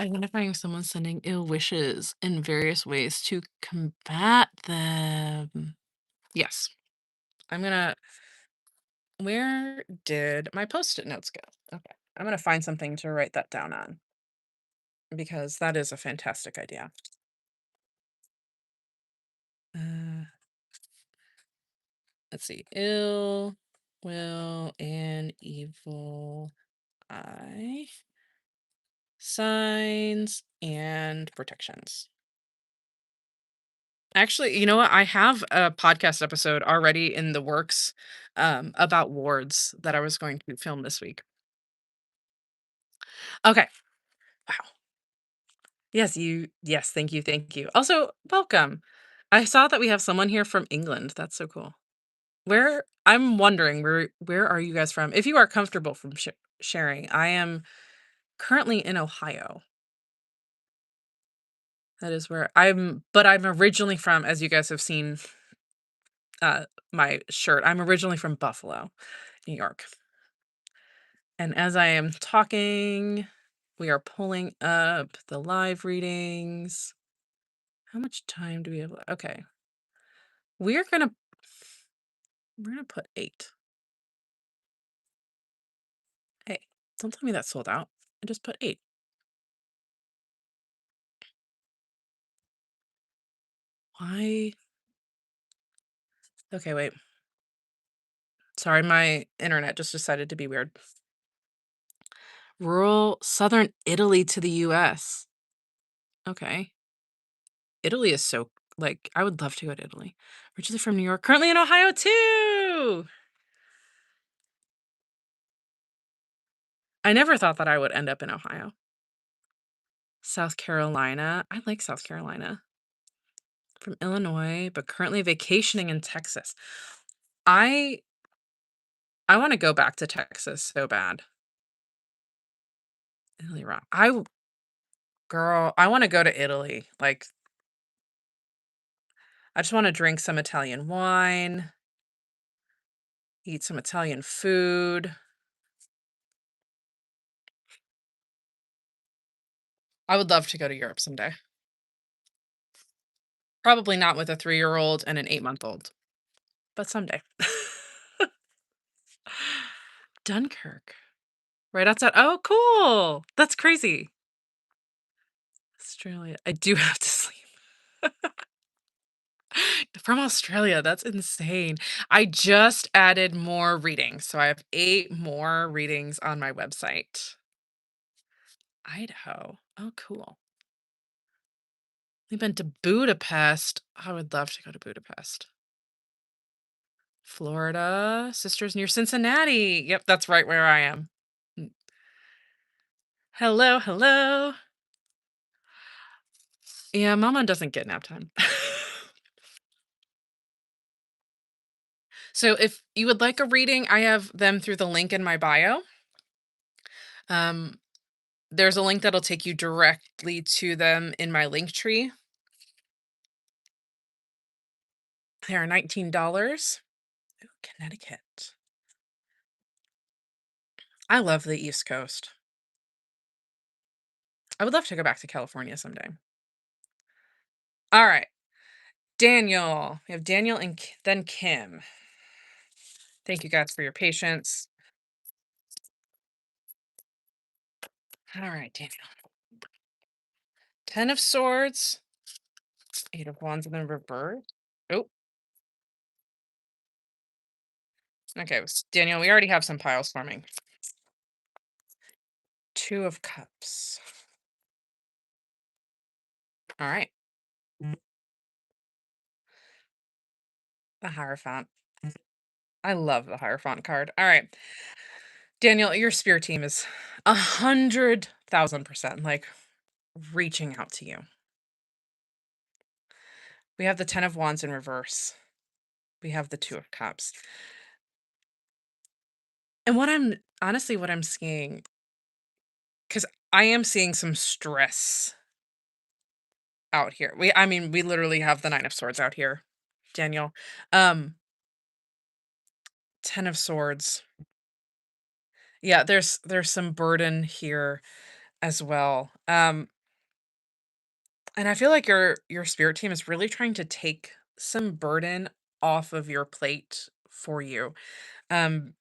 Speaker 1: Identifying someone sending ill wishes in various ways to combat them. Yes. I'm gonna where did my post-it notes go? Okay. I'm gonna find something to write that down on because that is a fantastic idea. Uh, let's see. Ill will and evil eye signs and protections. Actually, you know what? I have a podcast episode already in the works about wards that I was going to film this week. Okay. Wow. Yes, thank you, thank you. Also, welcome. I saw that we have someone here from England. That's so cool. I'm wondering where are you guys from? If you are comfortable from sharing. I am currently in Ohio. That is where I'm originally from, as you guys have seen my shirt. I'm originally from Buffalo, New York. And as I am talking, we are pulling up the live readings. How much time do we have? Okay. We're gonna we're gonna put 8. Hey, don't tell me that sold out. I just put 8. Why? Okay, wait. Sorry, my internet just decided to be weird. Rural southern Italy to the US. Okay. Italy is so like I would love to go to Italy. Originally from New York, currently in Ohio too. I never thought that I would end up in Ohio. South Carolina. I like South Carolina. From Illinois, but currently vacationing in Texas. I I want to go back to Texas so bad. Italy rock. Girl, I want to go to Italy. Like I just want to drink some Italian wine. Eat some Italian food. I would love to go to Europe someday. Probably not with a 3-year-old and an 8-month-old, but someday. Dunkirk. Right outside. Oh, cool. That's crazy. Australia. I do have to sleep. From Australia, that's insane. I just added more readings, so I have 8 more readings on my website. Idaho. Oh, cool. We've been to Budapest. I would love to go to Budapest. Florida. Sisters near Cincinnati. Yep, that's right where I am. Mm. Hello, hello. Yeah, mama doesn't get nap time. So if you would like a reading, I have them through the link in my bio. Um, there's a link that'll take you directly to them in my link tree. They are $19. Ooh, Connecticut. I love the East Coast. I would love to go back to California someday. All right, Daniel. We have Daniel and then Kim. Thank you guys for your patience. All right, Daniel. 10 of Swords, 8 of Wands, and then reverse. Oh, okay. Daniel, we already have some piles forming. 2 of Cups. All right. The Hierophant. I love the Hierophant card. All right. Daniel, your spirit team is 100,000% like reaching out to you. We have the 10 of Wands in reverse. We have the 2 of Cups. And what I'm seeing, because I am seeing some stress out here. I mean, we literally have the 9 of Swords out here, Daniel. Um, 10 of Swords. Yeah, there's some burden here as well. And I feel like your spirit team is really trying to take some burden off of your plate for you. Um,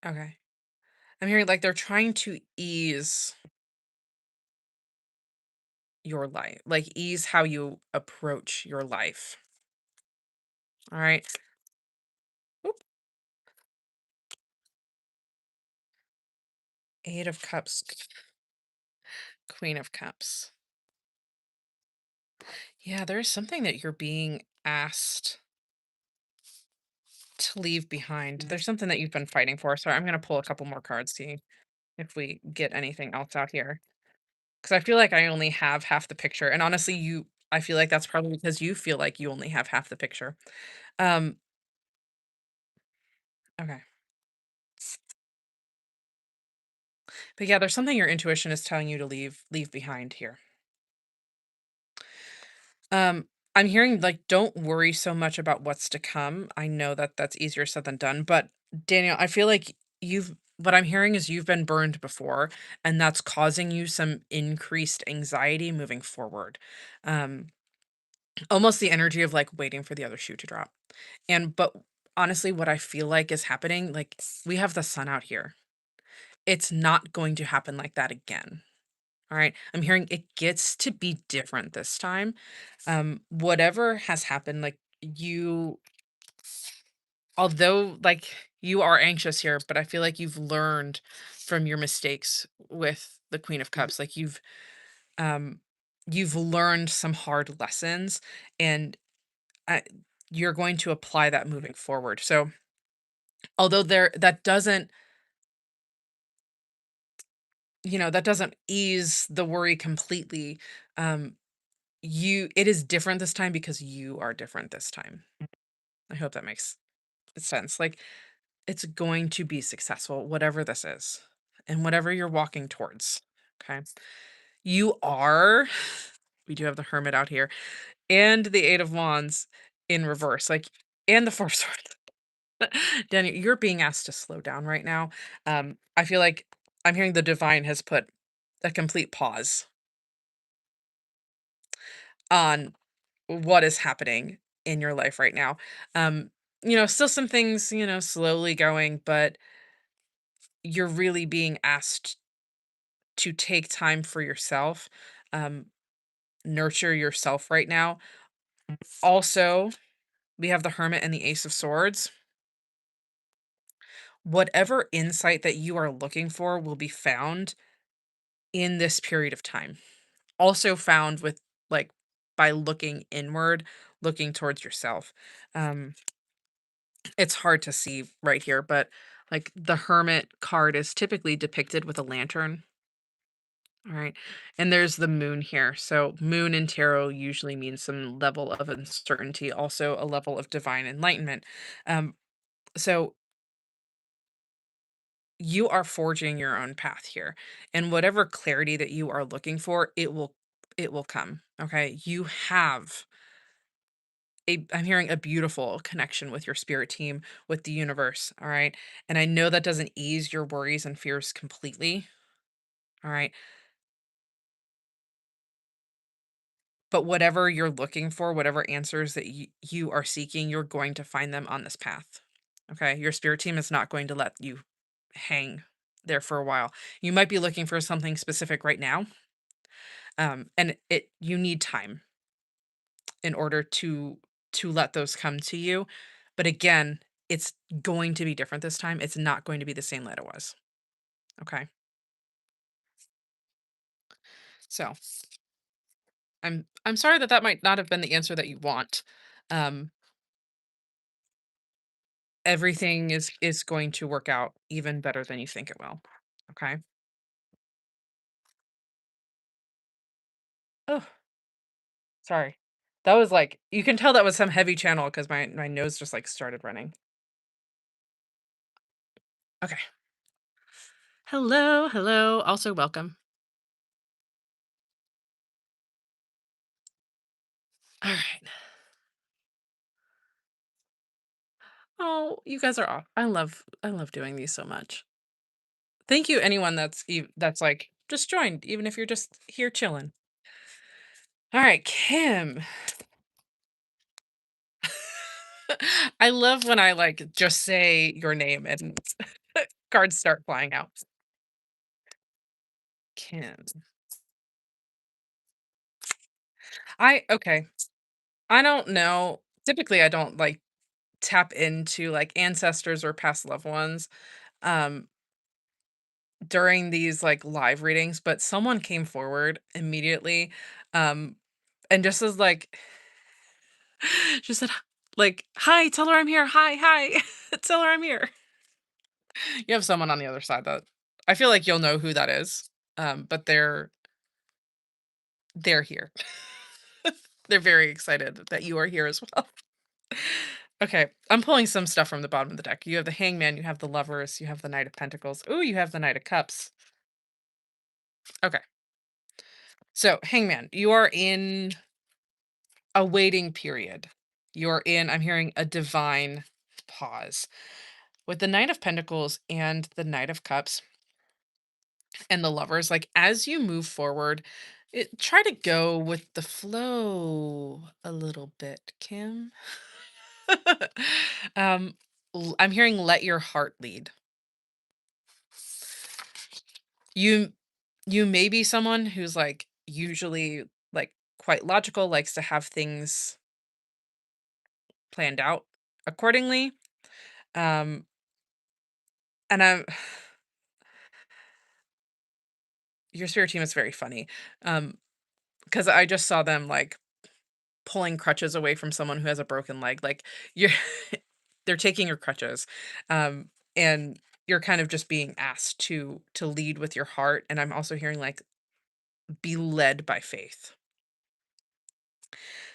Speaker 1: okay. I'm hearing like they're trying to ease your life, like ease how you approach your life. All right. Oop. 8 of Cups, Queen of Cups. Yeah, there's something that you're being asked to leave behind. There's something that you've been fighting for. So I'm gonna pull a couple more cards, see if we get anything else out here. Because I feel like I only have half the picture. And honestly, I feel like that's probably because you feel like you only have half the picture. Um, okay. But yeah, there's something your intuition is telling you to leave behind here. I'm hearing like don't worry so much about what's to come. I know that that's easier said than done, but Daniel, I feel like you've what I'm hearing is you've been burned before and that's causing you some increased anxiety moving forward. Um almost the energy of like waiting for the other shoe to drop. But honestly what I feel like is happening like we have the sun out here. It's not going to happen like that again. All right. I'm hearing it gets to be different this time. Whatever has happened, like although like you are anxious here, but I feel like you've learned from your mistakes with the Queen of Cups. Like um you've learned some hard lessons and uh, you're going to apply that moving forward. So although that doesn't, that doesn't ease the worry completely. Um it is different this time because you are different this time. I hope that makes sense. Like it's going to be successful, whatever this is, and whatever you're walking towards. Okay. You are, we do have the Hermit out here and the 8 of Wands in reverse. Like and the Four of Swords. Daniel, you're being asked to slow down right now. I feel like I'm hearing the divine has put a complete pause on what is happening in your life right now. Um, still some things, slowly going, but you're really being asked to take time for yourself, um, nurture yourself right now. Also, we have the Hermit and the Ace of Swords. Whatever insight that you are looking for will be found in this period of time. Also found with like by looking inward, looking towards yourself. Um, it's hard to see right here, but like the Hermit card is typically depicted with a lantern. All right. And there's the moon here. So, moon in tarot usually means some level of uncertainty, also a level of divine enlightenment. Um, so, you are forging your own path here. And whatever clarity that you are looking for, it will come. Okay? You have I'm hearing a beautiful connection with your spirit team, with the universe, all right? And I know that doesn't ease your worries and fears completely, all right? But whatever you're looking for, whatever answers that you are seeking, you're going to find them on this path. Okay? Your spirit team is not going to let you hang there for a while. You might be looking for something specific right now, and it you need time in order to let those come to you. But again, it's going to be different this time. It's not going to be the same that it was. Okay? So, I'm sorry that that might not have been the answer that you want. Um, Everything is going to work out even better than you think it will. Okay? Oh, sorry. That was like you can tell that was some heavy channel because my nose just like started running. Okay. Hello, hello. Also welcome. All right. Oh, you guys are off. I love doing these so much. Thank you anyone that's like just joined even if you're just here chilling. All right, Kim. I love when I like just say your name and cards start flying out. Kim. Okay. I don't know. Typically I don't like tap into like ancestors or past loved ones um during these like live readings, but someone came forward immediately um and just was like she said like, "Hi, tell her I'm here. Hi, hi. Tell her I'm here." You have someone on the other side that I feel like you'll know who that is. But they're here. They're very excited that you are here as well. Okay, I'm pulling some stuff from the bottom of the deck. You have the Hangman, you have the Lovers, you have the Knight of Pentacles. Ooh, you have the Knight of Cups. Okay, so Hangman, you are in a waiting period. You're in, I'm hearing a divine pause. With the Knight of Pentacles and the Knight of Cups and the Lovers, like as you move forward, try to go with the flow a little bit, Kim. um, I'm hearing let your heart lead. You you may be someone who's like usually like quite logical, likes to have things planned out accordingly. Um, and I'm your spirit team is very funny. Because I just saw them like pulling crutches away from someone who has a broken leg. Like you're they're taking your crutches. And you're kind of just being asked to lead with your heart. And I'm also hearing like be led by faith,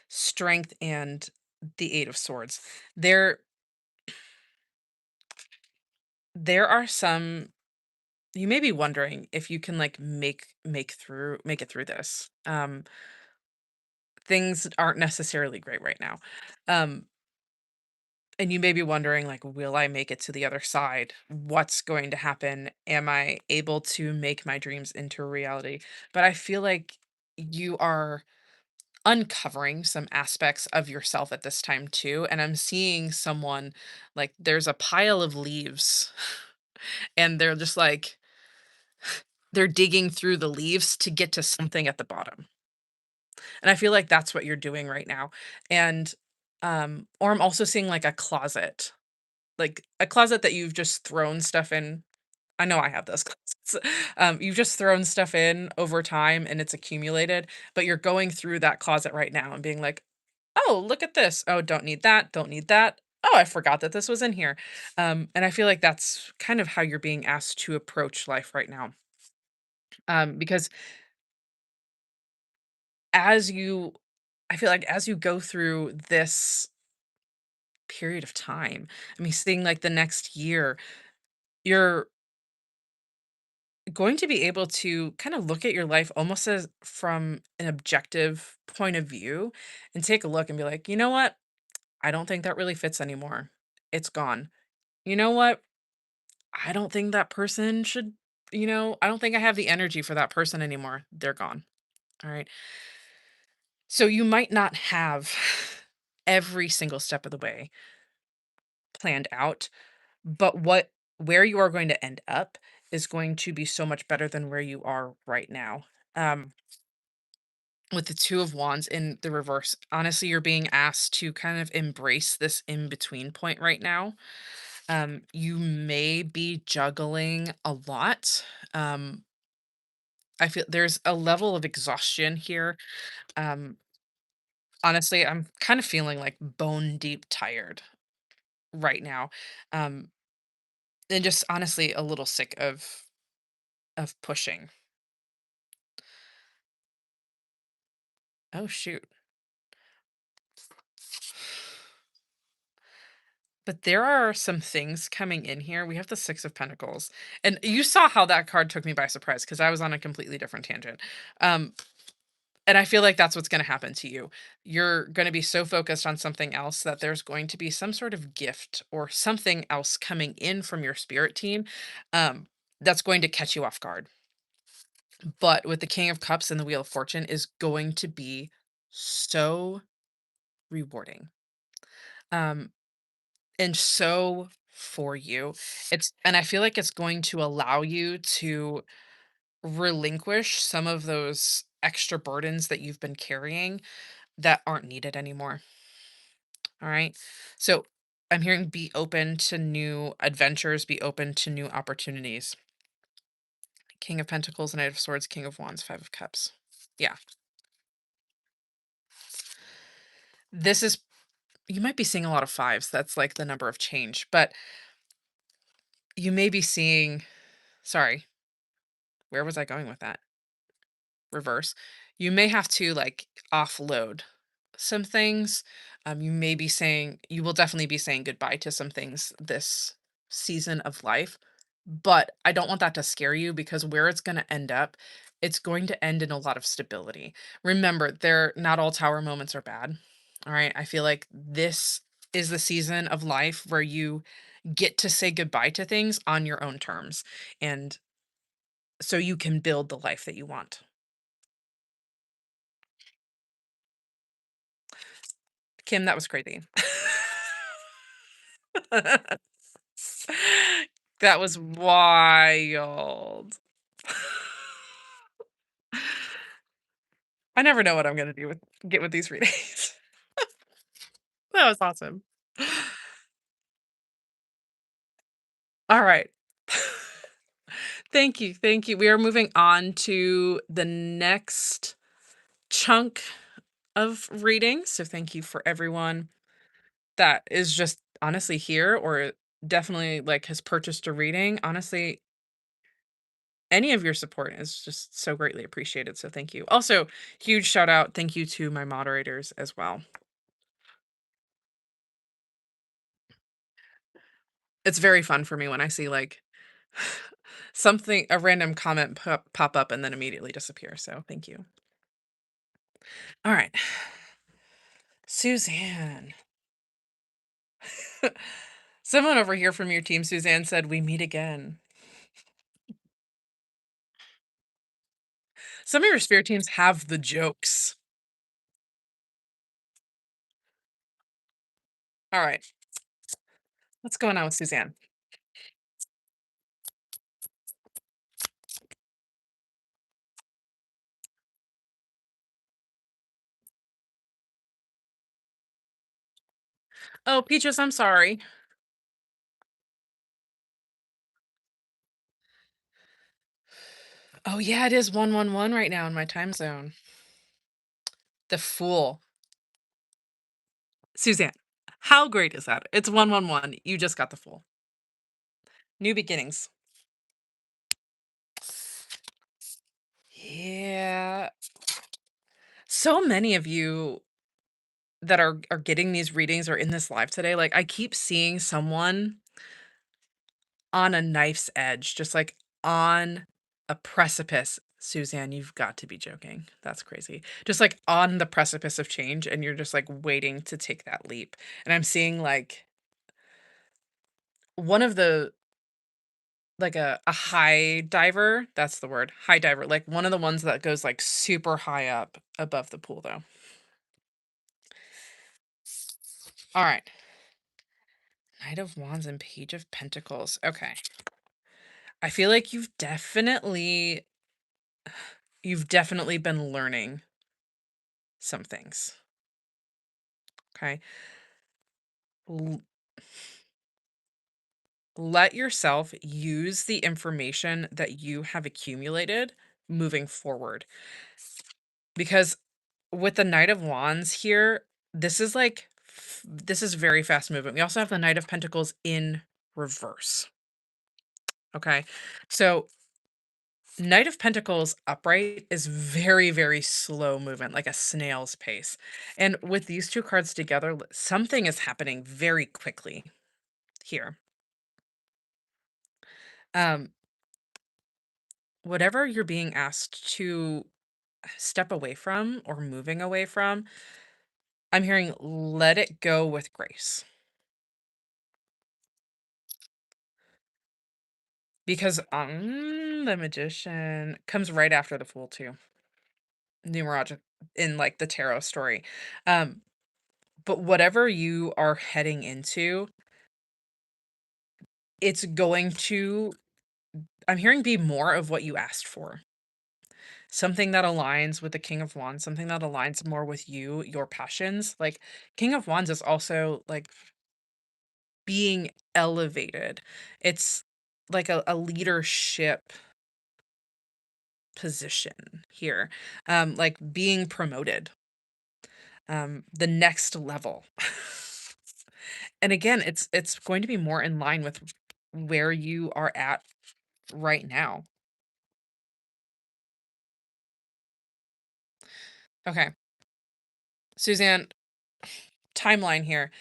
Speaker 1: strength, and the Eight of Swords. There there are some you may be wondering if you can like make it through this. Things aren't necessarily great right now. Um And you may be wondering, like, will I make it to the other side? What's going to happen? Am I able to make my dreams into a reality? But I feel like you are uncovering some aspects of yourself at this time too. And I'm seeing someone like there's a pile of leaves and they're just like, they're digging through the leaves to get to something at the bottom. And I feel like that's what you're doing right now. And, or I'm also seeing like a closet, like a closet that you've just thrown stuff in. I know I have those closets. You've just thrown stuff in over time and it's accumulated, but you're going through that closet right now and being like, oh, look at this. Oh, don't need that. Don't need that. Oh, I forgot that this was in here. And I feel like that's kind of how you're being asked to approach life right now. Because as you, I feel like as you go through this period of time, I mean, seeing like the next year, you're going to be able to kind of look at your life almost as from an objective point of view and take a look and be like, you know what? I don't think that really fits anymore. It's gone. You know what? I don't think that person should, I don't think I have the energy for that person anymore. They're gone. All right. So you might not have every single step of the way planned out, but where you are going to end up is going to be so much better than where you are right now. With the 2 of Wands in the reverse, honestly, you're being asked to kind of embrace this in between point right now. You may be juggling a lot. Um, I feel there's a level of exhaustion here. Um, Honestly, I'm kind of feeling like bone deep tired right now. Um, and just honestly a little sick of pushing. Oh shoot. But there are some things coming in here. We have the 6 of Pentacles. And you saw how that card took me by surprise because I was on a completely different tangent. Um, and I feel like that's what's going to happen to you. You're going to be so focused on something else that there's going to be some sort of gift or something else coming in from your spirit team um, that's going to catch you off guard. But with the King of Cups and the Wheel of Fortune is going to be so rewarding. Um, and so for you. And I feel like it's going to allow you to relinquish some of those extra burdens that you've been carrying that aren't needed anymore. All right. So I'm hearing be open to new adventures, be open to new opportunities. King of Pentacles, Knight of Swords, King of Wands, Five of Cups. Yeah. This is, you might be seeing a lot of fives. That's like the number of change, but you may be seeing, sorry, where was I going with that? Reverse, you may have to like offload some things. You may be saying, you will definitely be saying goodbye to some things this season of life. But I don't want that to scare you because where it's going to end up, it's going to end in a lot of stability. Remember, they're not all tower moments are bad. All right. I feel like this is the season of life where you get to say goodbye to things on your own terms. And so you can build the life that you want. Kim, that was crazy. That was wild. I never know what I'm gonna do with get with these readings. That was awesome. All right. Thank you, thank you. We are moving on to the next chunk of reading, so thank you for everyone that is just honestly here or definitely, like, has purchased a reading. Honestly, any of your support is just so greatly appreciated, so thank you. Also, huge shout out, thank you to my moderators as well. It's very fun for me when I see, like, something a random comment pop up and then immediately disappear, so thank you. Alright. Suzanne. Someone over here from your team, Suzanne, said, "We meet again." Some of your spirit teams have the jokes. All right, what's going on with Suzanne? Oh, Peaches, I'm sorry. Oh, yeah, it is 111 right now in my time zone. The Fool. Suzanne, how great is that? It's 111. You just got the Fool. New beginnings. Yeah. So many of you that are getting these readings or in this live today, like, I keep seeing someone on a knife's edge, just, like, on a precipice. Suzanne, you've got to be joking. That's crazy. Just, like, on the precipice of change, and you're just, like, waiting to take that leap. And I'm seeing, like, one of the like, a high diver, that's the word, high diver, like, one of the ones that goes, like, super high up above the pool, though. Alright. Knight of Wands and Page of Pentacles. Okay. I feel like you've definitely been learning some things, okay? L Let yourself use the information that you have accumulated moving forward, because with the Knight of Wands here, this is like this is very fast moving. We also have the Knight of Pentacles in reverse, okay? So Knight of Pentacles upright is very, very slow movement, like a snail's pace. And with these two cards together, something is happening very quickly here. Um, Whatever you're being asked to step away from or moving away from, I'm hearing let it go with grace. Because the Magician comes right after the Fool too. Numerologic in like the tarot story. Um, but whatever you are heading into, it's going to, I'm hearing, be more of what you asked for. Something that aligns with the King of Wands, something that aligns more with you, your passions. Like King of Wands is also like being elevated. It's like a leadership position here. Like being promoted. The next level. And again, it's going to be more in line with where you are at right now. Okay. Suzanne, timeline here.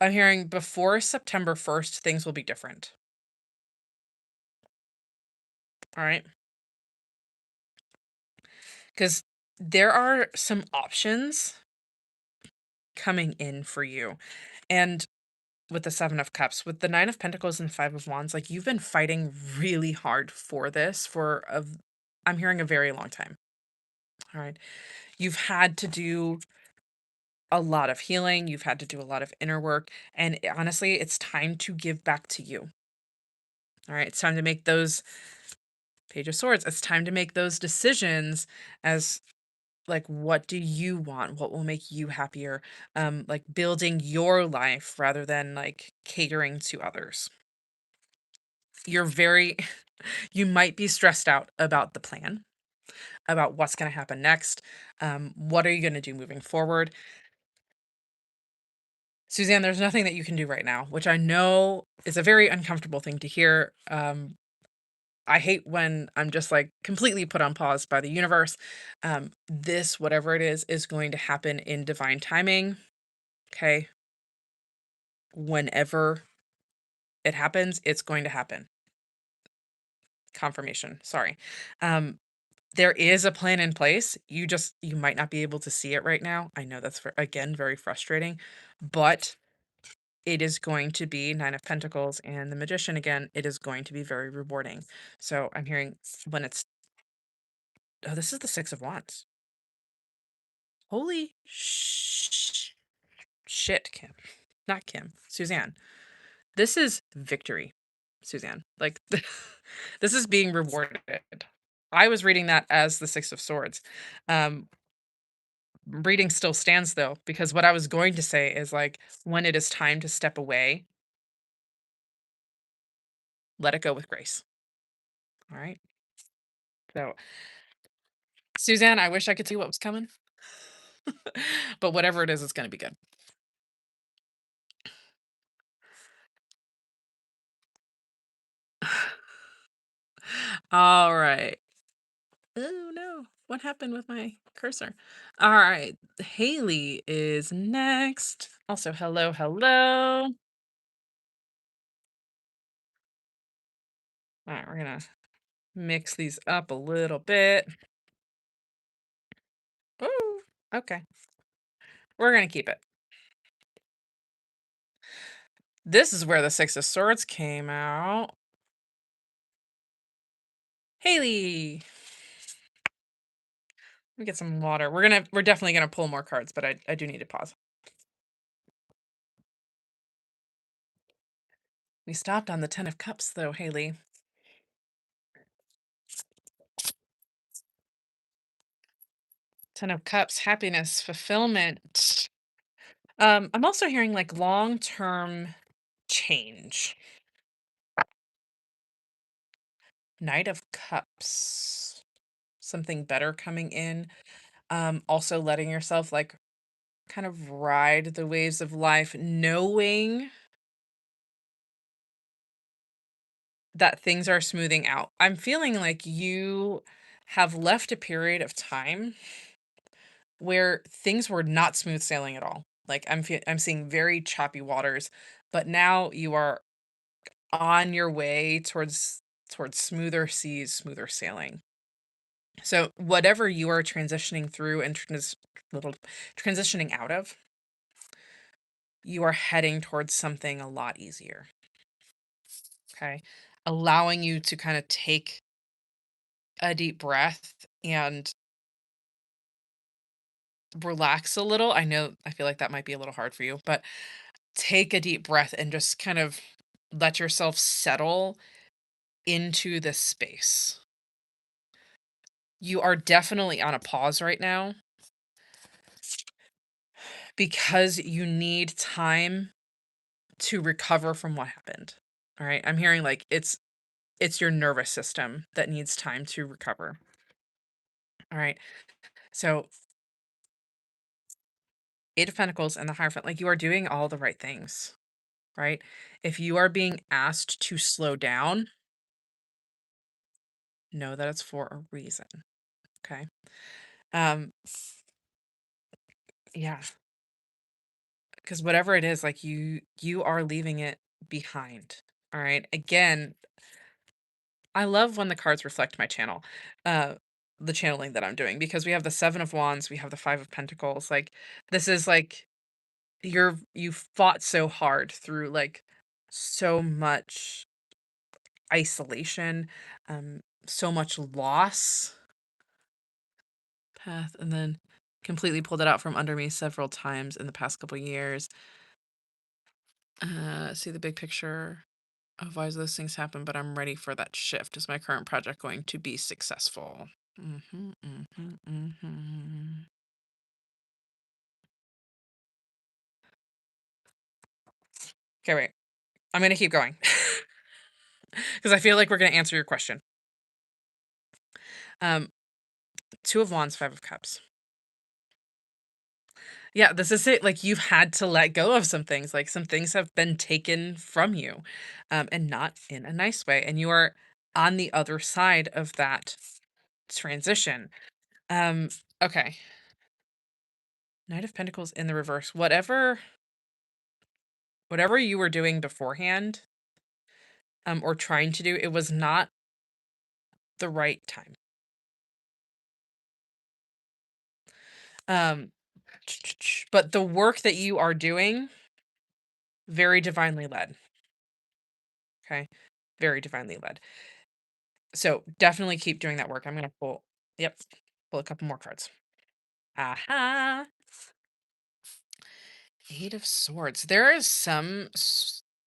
Speaker 1: I'm hearing before September 1st, things will be different. All right. Because there are some options coming in for you. And with the 7 of Cups, with the 9 of Pentacles and 5 of Wands, like you've been fighting really hard for this for I'm hearing a very long time. All right. You've had to do a lot of healing, you've had to do a lot of inner work, and honestly, it's time to give back to you. All right. It's time to make those Page of Swords. It's time to make those decisions as like what do you want? What will make you happier? Like building your life rather than like catering to others. You're very you might be stressed out about the plan, about what's going to happen next. What are you going to do moving forward? Suzanne, there's nothing that you can do right now, which I know is a very uncomfortable thing to hear. I hate when I'm just like completely put on pause by the universe. This, whatever it is going to happen in divine timing. Okay. Whenever it happens, it's going to happen. Confirmation. Sorry. Um, there is a plan in place. You might not be able to see it right now. I know that's again very frustrating, but it is going to be Nine of Pentacles and the Magician again, it is going to be very rewarding. So I'm hearing when it's oh, this is the Six of Wands. Holy shit, Kim. Not Kim, Suzanne. This is victory, Suzanne. Like, this is being rewarded. I was reading that as the Six of Swords. Um, reading still stands though, because what I was going to say is like, when it is time to step away, let it go with grace. All right. So, Suzanne, I wish I could see what was coming, but whatever it is, it's going to be good. All right. Oh no. What happened with my cursor? All right. Haley is next. Also, hello, hello. All right, we're gonna mix these up a little bit. Ooh, okay. We're gonna keep it. This is where the Six of Swords came out. Haley. Let me get some water. We're definitely gonna pull more cards, but I do need to pause. We stopped on the Ten of Cups though, Haley. Ten of Cups, happiness, fulfillment. I'm also hearing like long-term change. Knight of Cups. Something better coming in. Also letting yourself like kind of ride the waves of life, knowing that things are smoothing out. I'm feeling like you have left a period of time where things were not smooth sailing at all. Like I'm seeing very choppy waters, but now you are on your way towards smoother seas, smoother sailing. So whatever you are transitioning through and little transitioning out of, you are heading towards something a lot easier. Okay. Allowing you to kind of take a deep breath and relax a little. I feel like that might be a little hard for you, but take a deep breath and just kind of let yourself settle into this space. You are definitely on a pause right now because you need time to recover from what happened. All right. I'm hearing like it's your nervous system that needs time to recover. All right. So, Eight of Pentacles and the Hierophant, like you are doing all the right things, right? If you are being asked to slow down, know that it's for a reason. Okay. Um, yeah, because whatever it is, like you are leaving it behind. All right. Again, I love when the cards reflect my channel, uh, the channeling that I'm doing, because we have the Seven of Wands, we have the Five of Pentacles. Like this is like you fought so hard through like so much isolation, so much loss. Path, and then completely pulled it out from under me several times in the past couple years. See the big picture of why those things happen, but I'm ready for that shift. Is my current project going to be successful? Mm-hmm, mm-hmm, mm-hmm. Okay, wait. I'm gonna keep going because I feel like we're gonna answer your question. Um, Two of Wands, Five of Cups. Yeah, this is it. Like you've had to let go of some things. Like some things have been taken from you, and not in a nice way. And you are on the other side of that transition. Um, okay. Knight of Pentacles in the reverse. Whatever you were doing beforehand, or trying to do, it was not the right time. Um, but the work that you are doing Very divinely led. Okay. Very divinely led. So definitely keep doing that work. I'm gonna pull, yep, pull a couple more cards. Aha. Eight of Swords. There is some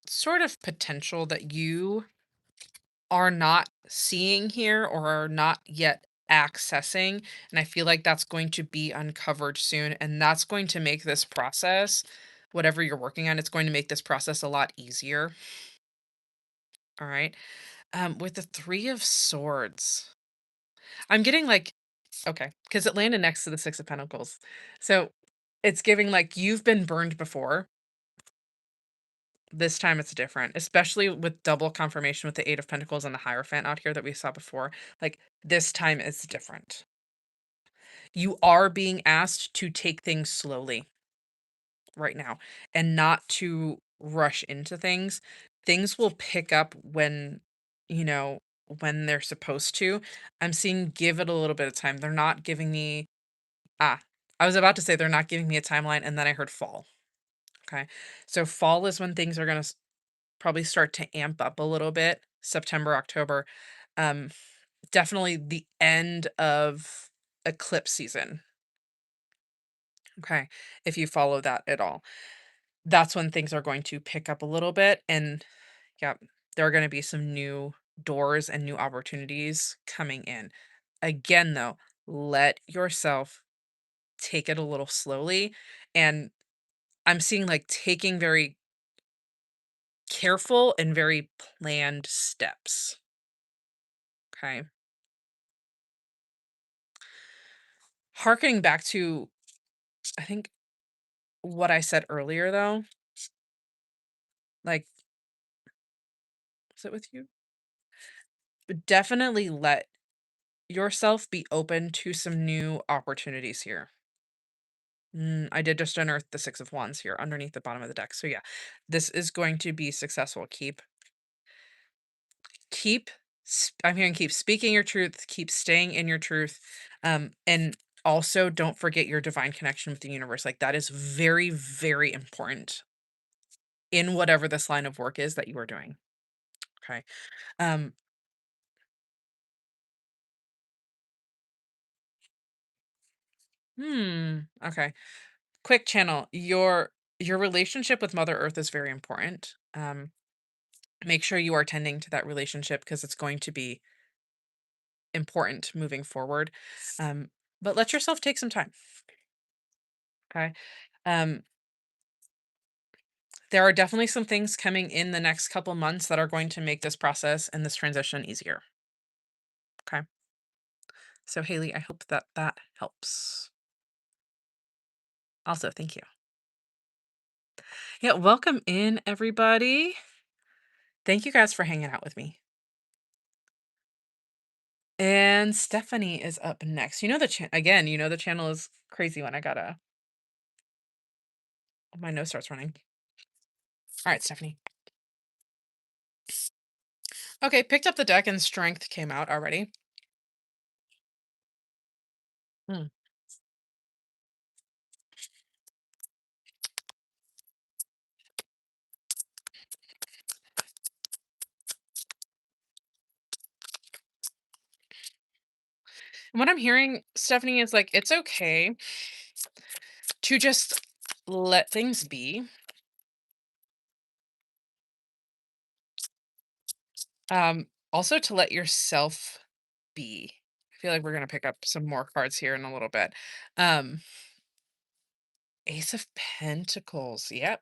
Speaker 1: sort of potential that you are not seeing here or are not yet accessing. And I feel like that's going to be uncovered soon. And that's going to make this process, whatever you're working on, it's going to make this process a lot easier. All right. With the Three of Swords, I'm getting like, okay, because it landed next to the Six of Pentacles. So it's giving like you've been burned before. This time it's different, especially with double confirmation with the Eight of Pentacles and the Hierophant out here that we saw before. Like this time is different. You are being asked to take things slowly right now and not to rush into things. Things will pick up when, you know, when they're supposed to. I'm seeing give it a little bit of time. They're not giving me, ah, I was about to say they're not giving me a timeline, and then I heard fall. Okay. So fall is when things are going to probably start to amp up a little bit. September, October. Um, Definitely the end of eclipse season. Okay. If you follow that at all, that's when things are going to pick up a little bit. And yeah, there are going to be some new doors and new opportunities coming in. Again, though, let yourself take it a little slowly. And I'm seeing like taking very careful and very planned steps. Okay. Harkening back to, I think, what I said earlier, though, like, is it with you? But definitely let yourself be open to some new opportunities here. I did just unearth the Six of Wands here underneath the bottom of the deck. So yeah, this is going to be successful. Keep, I'm hearing keep speaking your truth, keep staying in your truth. And also don't forget your divine connection with the universe. Like that is very, very important in whatever this line of work is that you are doing. Okay. Um, okay. Quick channel. Your relationship with Mother Earth is very important. Make sure you are tending to that relationship because it's going to be important moving forward. Um, but let yourself take some time. Okay. Um, there are definitely some things coming in the next couple months that are going to make this process and this transition easier. Okay. So Haley, I hope that that helps. Also, thank you. Yeah, welcome in everybody. Thank you guys for hanging out with me. And Stephanie is up next. You know again, you know the channel is crazy when I gotta my nose starts running. All right, Stephanie. Okay, picked up the deck and strength came out already. Hmm. And what I'm hearing, Stephanie, is like it's okay to just let things be. Also to let yourself be. I feel like we're gonna pick up some more cards here in a little bit. Um, Ace of Pentacles. Yep.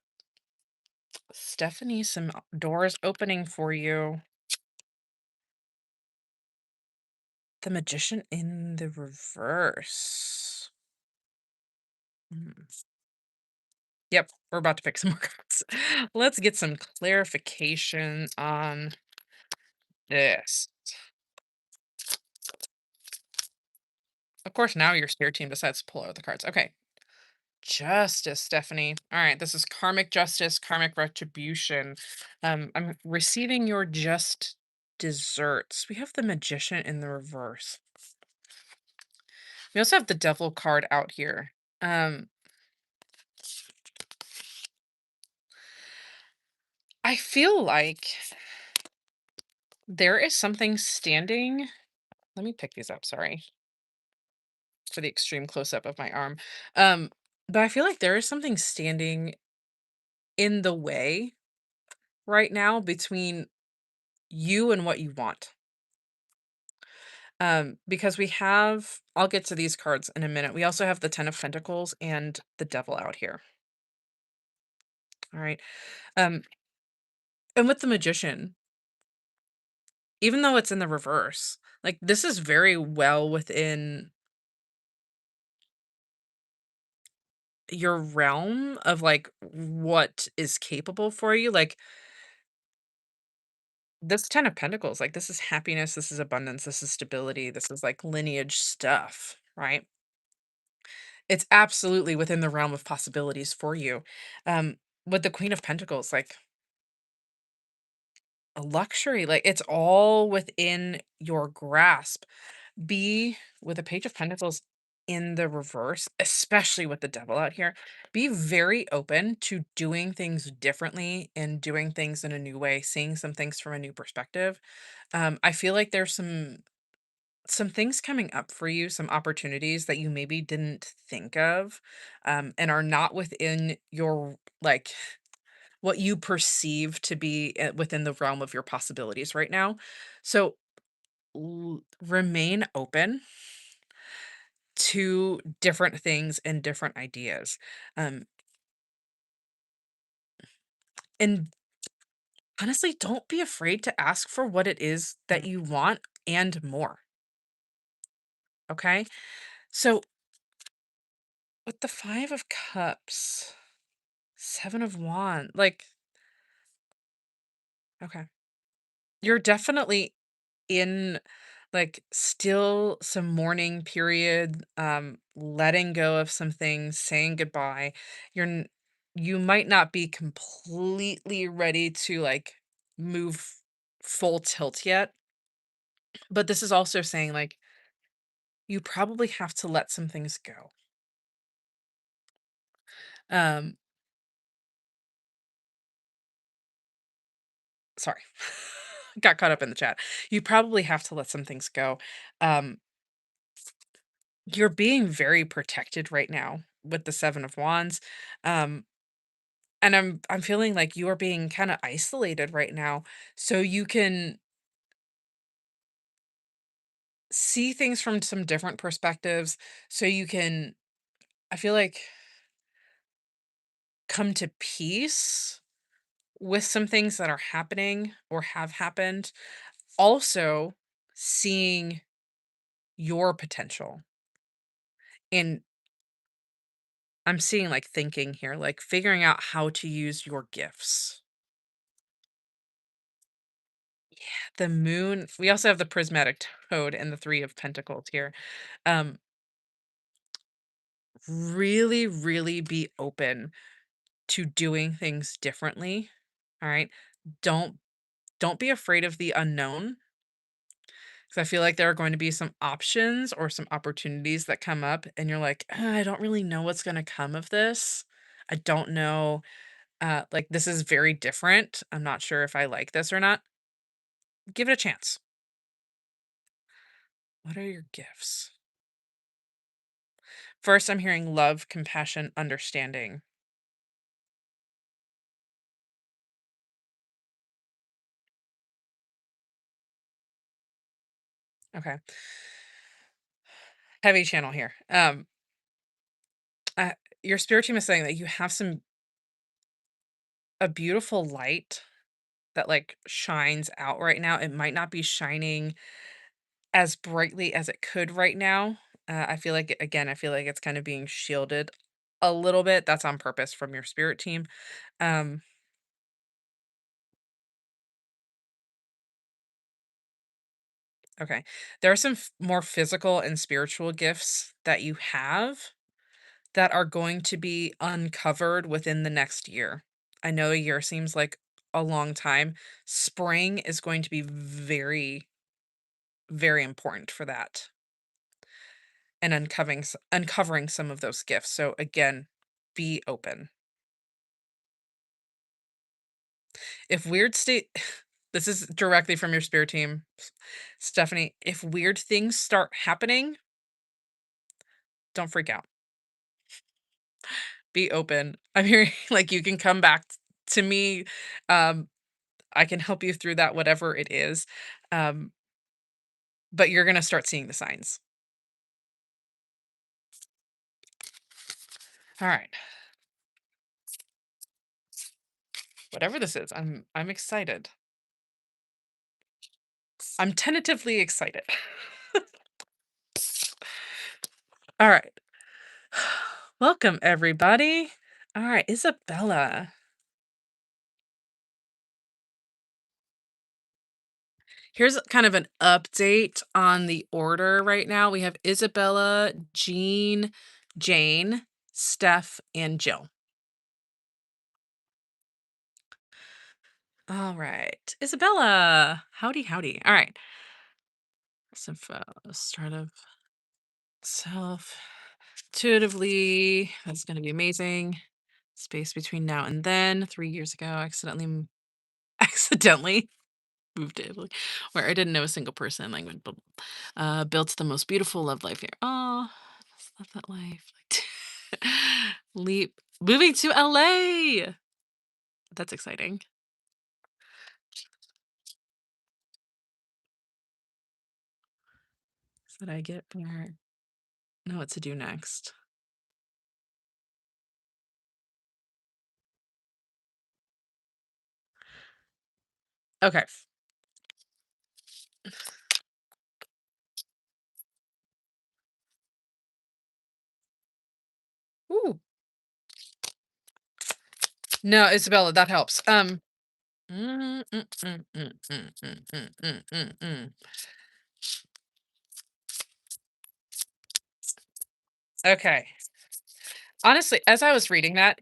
Speaker 1: Stephanie, some doors opening for you. The Magician in the reverse. Mm. Yep, we're about to pick some more cards. Let's get some clarification on this. Of course, now your spirit team decides to pull out the cards. Okay. Justice, Stephanie. All right, this is karmic justice, karmic retribution. I'm receiving your just desserts. We have the Magician in the reverse. We also have the Devil card out here. Um, I feel like there is something standing. Let me pick these up, sorry, for the extreme close up of my arm. Um, but I feel like there is something standing in the way right now between you and what you want. Because we have I'll get to these cards in a minute. We also have the 10 of Pentacles and the Devil out here. All right. Um, and with the Magician, even though it's in the reverse, like this is very well within your realm of like what is capable for you. Like this 10 of Pentacles, like this is happiness, this is abundance, this is stability, this is like lineage stuff, right? It's absolutely within the realm of possibilities for you. Um, with the Queen of Pentacles, like a luxury, like it's all within your grasp. Be with a Page of Pentacles in the reverse, especially with the Devil out here, be very open to doing things differently and doing things in a new way, seeing some things from a new perspective. I feel like there's some things coming up for you, some opportunities that you maybe didn't think of, and are not within your like what you perceive to be within the realm of your possibilities right now. So remain open to different things and different ideas. Um, and honestly, don't be afraid to ask for what it is that you want and more. Okay. So with the Five of Cups, Seven of Wands, like, okay, you're definitely in like still some mourning period, letting go of some things, saying goodbye. You might not be completely ready to like move full tilt yet, but this is also saying like you probably have to let some things go. Um, sorry. Got caught up in the chat. You probably have to let some things go. Um, you're being very protected right now with the 7 of Wands. Um, and I'm feeling like you are being kind of isolated right now, so you can see things from some different perspectives, so you can, I feel like, come to peace with some things that are happening or have happened. Also, seeing your potential. And I'm seeing like thinking here, like figuring out how to use your gifts. The moon, we also have the prismatic toad and the 3 of Pentacles here. Um, really, really be open to doing things differently. All right. Don't don't be afraid of the unknown, because I feel like there are going to be some options or some opportunities that come up and you're like, I don't really know what's going to come of this. I don't know. Like this is very different. I'm not sure if I like this or not. Give it a chance. What are your gifts? First, I'm hearing love, compassion, understanding. Okay. Heavy channel here. Uh, your spirit team is saying that you have a beautiful light that like shines out right now. It might not be shining as brightly as it could right now. I feel like again, I feel like it's kind of being shielded a little bit. That's on purpose from your spirit team. Um, okay. There are some more physical and spiritual gifts that you have that are going to be uncovered within the next year. I know a year seems like a long time. Spring is going to be very, very important for that and uncovering some of those gifts. So again, be open. If weird state this is directly from your spirit team, Stephanie, if weird things start happening, don't freak out. Be open. I'm hearing like you can come back to me. Um, I can help you through that, whatever it is. Um, but you're gonna start seeing the signs. All right. Whatever this is, I'm excited. I'm tentatively excited. All right. Welcome everybody. All right, Isabella. Here's kind of an update on the order right now. We have Isabella, Jean, Jane, Steph, and Jill. All right. Isabella. Howdy, howdy. All right. So, start of self intuitively. That's going to be amazing. Space between now and then. 3 years ago, accidentally moved to Italy, where I didn't know a single person. Language, blah, blah, built the most beautiful love life here. Oh, just love that life. Leap, moving to LA. That's exciting. So that I get where know what to do next. Okay. Ooh. No, Isabella, that helps. Mm, mm, mm, mm, mm, mm, mm, mm, mm, mm. Okay. Honestly, as I was reading that,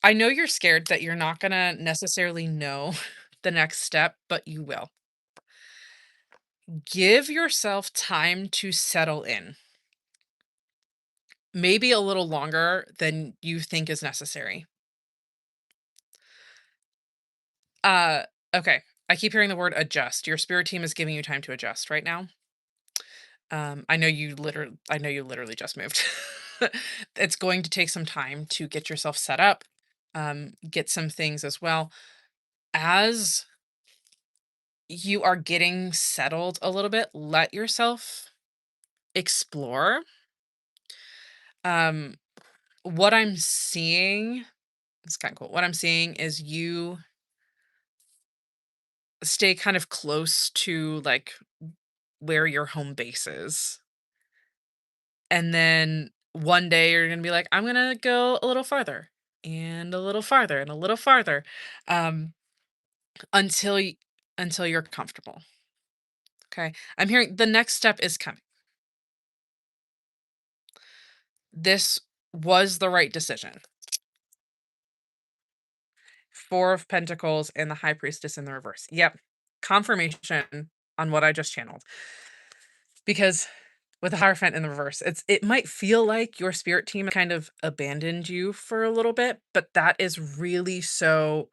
Speaker 1: I know you're scared that you're not gonna necessarily know the next step, but you will. Give yourself time to settle in. Maybe a little longer than you think is necessary. Uh, okay. I keep hearing the word adjust. Your spirit team is giving you time to adjust right now. I know you literally just moved. It's going to take some time to get yourself set up, get some things as well. As you are getting settled a little bit, let yourself explore. Um, what I'm seeing, it's kind of cool. What I'm seeing is you stay kind of close to like where your home base is. And then one day you're gonna be like, I'm gonna go a little farther and a little farther and a little farther, um, until until you're comfortable. Okay. I'm hearing the next step is coming. This was the right decision. Four of Pentacles and the High Priestess in the reverse. Yep. Confirmation on what I just channeled. Because with the Hierophant in the reverse, it might feel like your spirit team kind of abandoned you for a little bit, but that is really so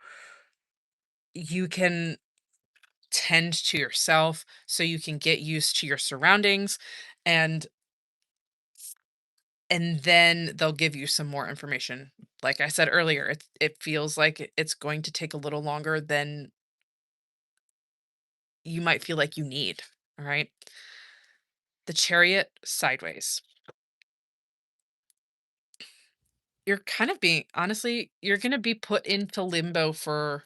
Speaker 1: you can tend to yourself, so you can get used to your surroundings, and then they'll give you some more information. Like I said earlier, it feels like it's going to take a little longer than you might feel like you need. All right. The Chariot sideways. You're kind of being honestly, you're gonna be put into limbo for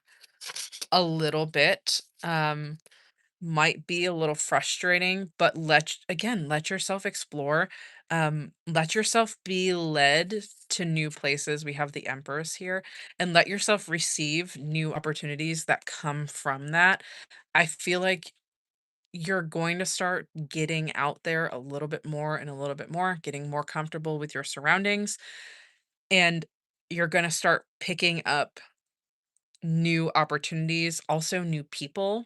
Speaker 1: a little bit. Might be a little frustrating, but let yourself explore. Let yourself be led to new places. We have the Empress here, and let yourself receive new opportunities that come from that. I feel like you're going to start getting out there a little bit more and a little bit more, getting more comfortable with your surroundings, and you're going to start picking up new opportunities, also new people,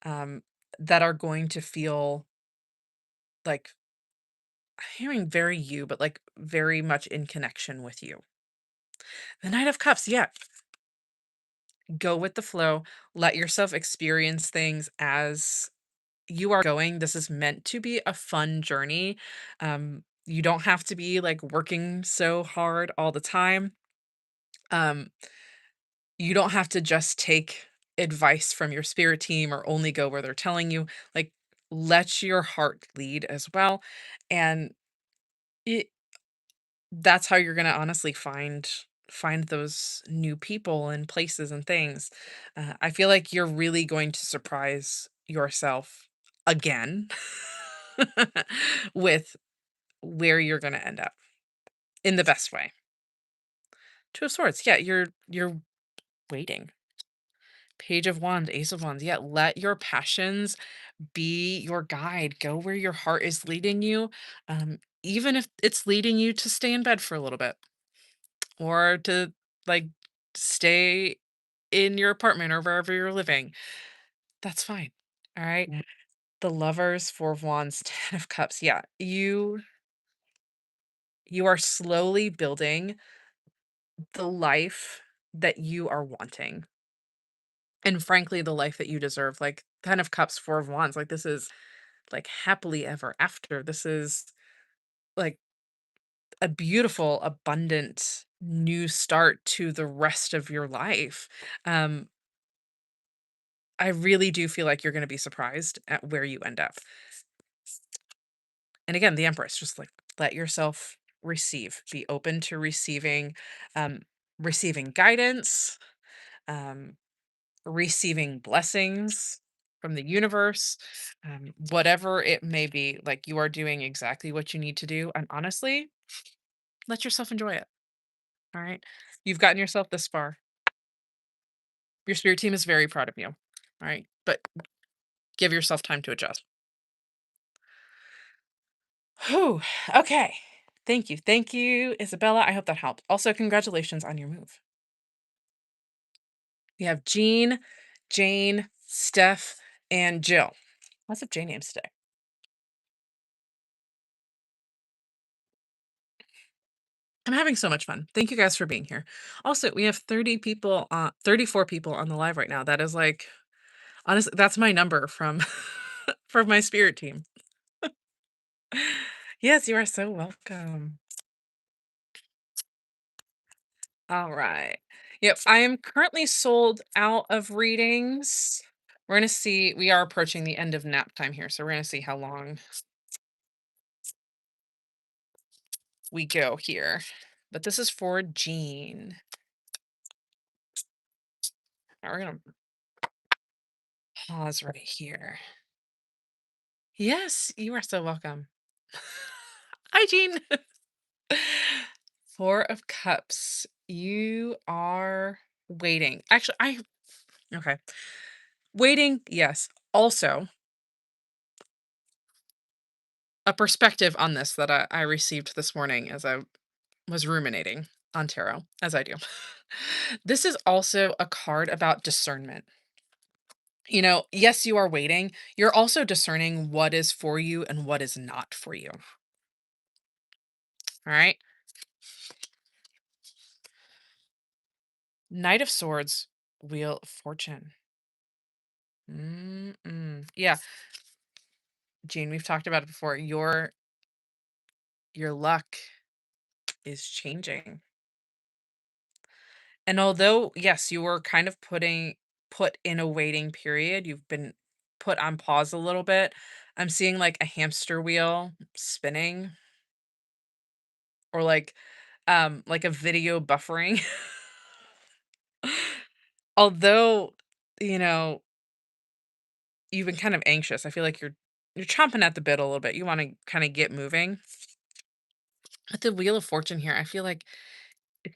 Speaker 1: um, that are going to feel like hearing very you, but like very much in connection with you. The Knight of Cups, yeah. Go with the flow. Let yourself experience things as you are going. This is meant to be a fun journey. You don't have to be like working so hard all the time. Um, you don't have to just take advice from your spirit team or only go where they're telling you. Like, let your heart lead as well. And it, that's how you're gonna honestly find those new people and places and things. I feel like you're really going to surprise yourself again with where you're gonna end up in the best way. Two of Swords, yeah, you're waiting. Page of Wands, Ace of Wands. Yeah, let your passions be your guide. Go where your heart is leading you, even if it's leading you to stay in bed for a little bit or to like stay in your apartment or wherever you're living. That's fine. All right. The Lovers, Four of Wands, Ten of Cups. Yeah, you are slowly building the life that you are wanting. And frankly, the life that you deserve. Like Ten of Cups, Four of Wands. Like this is like happily ever after. This is like a beautiful, abundant new start to the rest of your life. Um, I really do feel like you're gonna be surprised at where you end up. And again, the Empress, just like let yourself receive, be open to um, receiving guidance, um, receiving blessings from the universe, whatever it may be. Like you are doing exactly what you need to do. And honestly, let yourself enjoy it. All right. You've gotten yourself this far. Your spirit team is very proud of you. All right. But give yourself time to adjust. Whew. Okay. Thank you. Thank you, Isabella. I hope that helped. Also, congratulations on your move. We have Jean, Jane, Steph, and Jill. Lots of J names today. I'm having so much fun. Thank you guys for being here. Also, we have 34 people on the live right now. That is like, honestly, that's my number from from my spirit team. Yes, you are so welcome. All right. Yep, I am currently sold out of readings. We're gonna see. We are approaching the end of nap time here, so we're gonna see how long we go here. But this is for Jean. Now we're gonna pause right here. Yes, you are so welcome. Hi, Jean. Four of Cups. You are waiting. Actually, I okay. Waiting, yes. Also, a perspective on this that I received this morning as I was ruminating on tarot, as I do. This is also a card about discernment. You know, yes, you are waiting. You're also discerning what is for you and what is not for you. All right. Knight of Swords, Wheel of Fortune. Yeah, Jean, we've talked about it before. Your luck is changing. And although, yes, you were kind of put in a waiting period, you've been put on pause a little bit. I'm seeing like a hamster wheel spinning or like a video buffering. Although, you know, you've been kind of anxious. I feel like you're chomping at the bit a little bit. You want to kind of get moving. With the Wheel of Fortune here, I feel like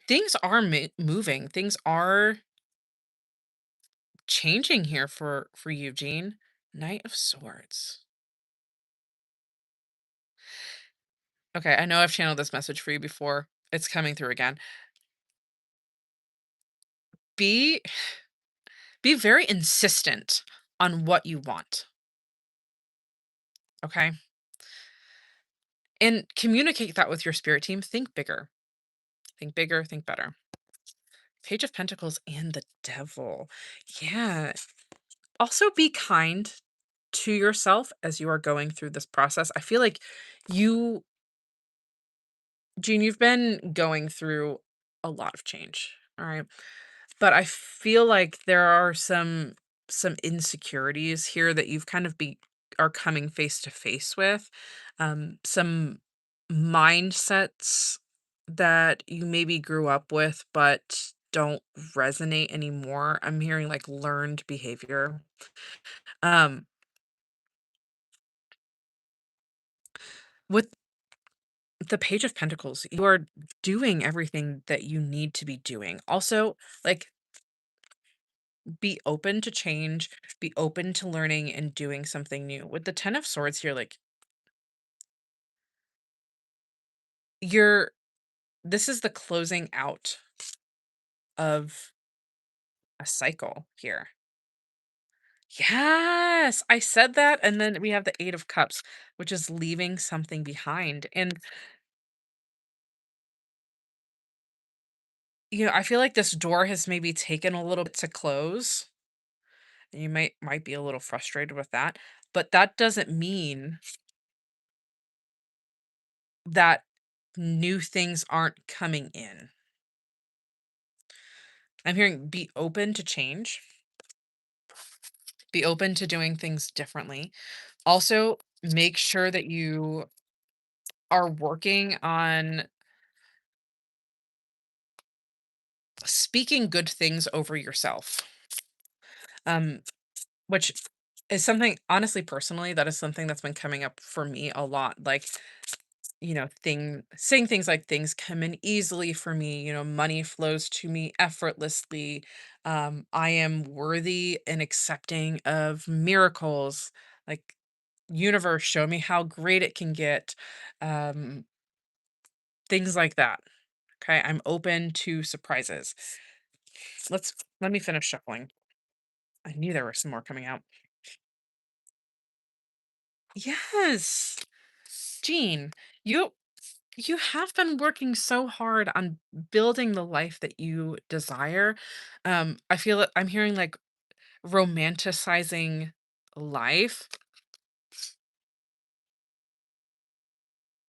Speaker 1: things are moving. Things are changing here for Eugene. Knight of Swords. Okay, I know I've channeled this message for you before. It's coming through again. Be be very insistent on what you want, okay? And communicate that with your spirit team. Think bigger. Think bigger, think better. Page of Pentacles and the Devil. Yeah. Also be kind to yourself as you are going through this process. I feel like you, Gene, you've been going through a lot of change. All right. But I feel like there are some insecurities here that you've kind of be are coming face to face with. Some mindsets that you maybe grew up with but don't resonate anymore. I'm hearing like learned behavior. Um, with the Page of Pentacles, you are doing everything that you need to be doing. Also, like, be open to change, be open to learning and doing something new. With the 10 of Swords here, like, you're this is the closing out of a cycle here. Yes, I said that, and then we have the 8 of Cups, which is leaving something behind. And, I feel like this door has maybe taken a little bit to close. And you might be a little frustrated with that, but that doesn't mean that new things aren't coming in. I'm hearing be open to change, be open to doing things differently. Also, make sure that you are working on speaking good things over yourself. Um, which is something, honestly, personally, that is something that's been coming up for me a lot. Like, saying things like things come in easily for me, money flows to me effortlessly. I am worthy and accepting of miracles. Like, universe, show me how great it can get. Um, things like that. Okay. I'm open to surprises. Let me finish shuffling. I knew there were some more coming out. Yes. Jean, you you have been working so hard on building the life that you desire. I feel that I'm hearing like romanticizing life.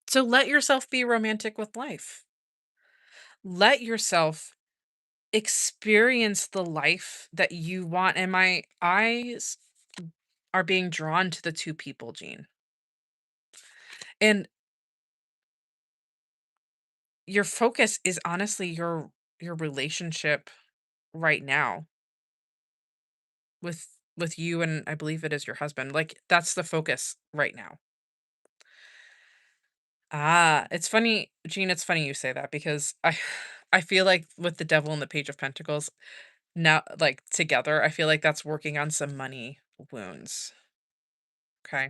Speaker 1: So let yourself be romantic with life. Let yourself experience the life that you want. And my eyes are being drawn to the two people, Jean. And your focus is honestly your relationship right now with you, and I believe it is your husband. Like, that's the focus right now. Ah, it's funny, Jean, it's funny you say that because I feel like with the Devil and the Page of Pentacles, now, like, together, I feel like that's working on some money wounds. Okay.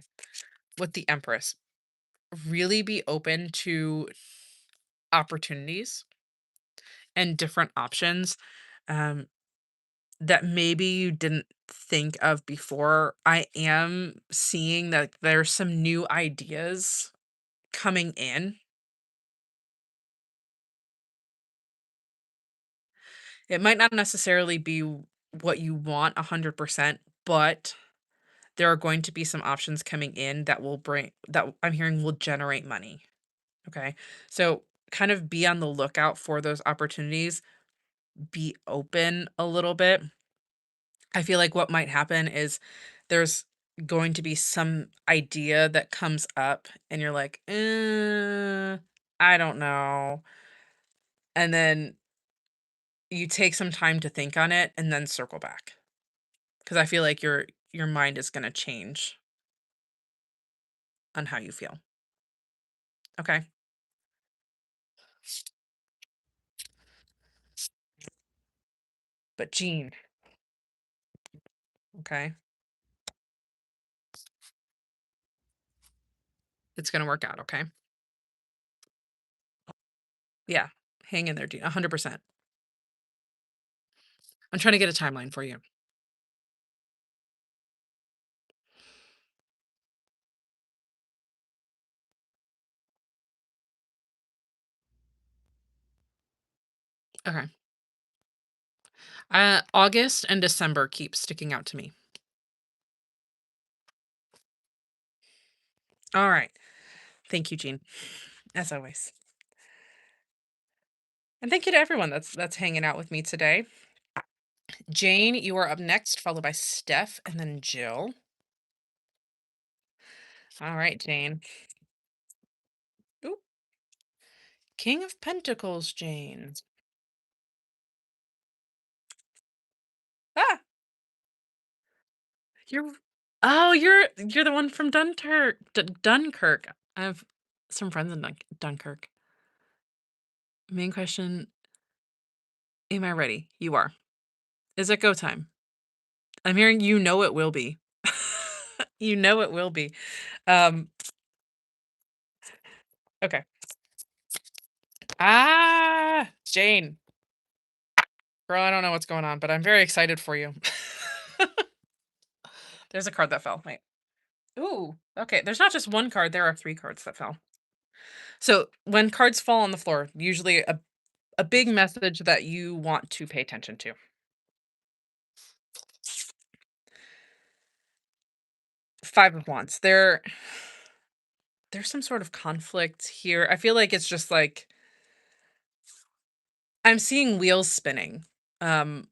Speaker 1: With the Empress, really be open to opportunities and different options. Um, that maybe you didn't think of before. I am seeing that there's some new ideas coming in. It might not necessarily be what you want 100%, but there are going to be some options coming in that I'm hearing will generate money. Okay. So kind of be on the lookout for those opportunities, be open a little bit. I feel like what might happen is there's going to be some idea that comes up and you're like, I don't know. And then you take some time to think on it and then circle back. Because I feel like your mind is going to change on how you feel. Okay. But Jean, okay, it's going to work out. Okay. Yeah. Hang in there, Jean. 100%. I'm trying to get a timeline for you. Okay. August and December keep sticking out to me. All right. Thank you, Jean, as always. And thank you to everyone that's hanging out with me today. Jane, you are up next, followed by Steph and then Jill. All right, Jane. Ooh, King of Pentacles, Jane. Ah, you're you're the one from Dunkirk. I have some friends in Dunkirk. Main question, am I ready? You are. Is it go time? I'm hearing you know it will be. You know it will be. Um, okay. Jane. Girl, I don't know what's going on, but I'm very excited for you. There's a card that fell. Wait. Ooh. Okay. There's not just one card, there are three cards that fell. So when cards fall on the floor, usually a big message that you want to pay attention to. Five of Wands. There's some sort of conflict here. I feel like it's just like I'm seeing wheels spinning. Um,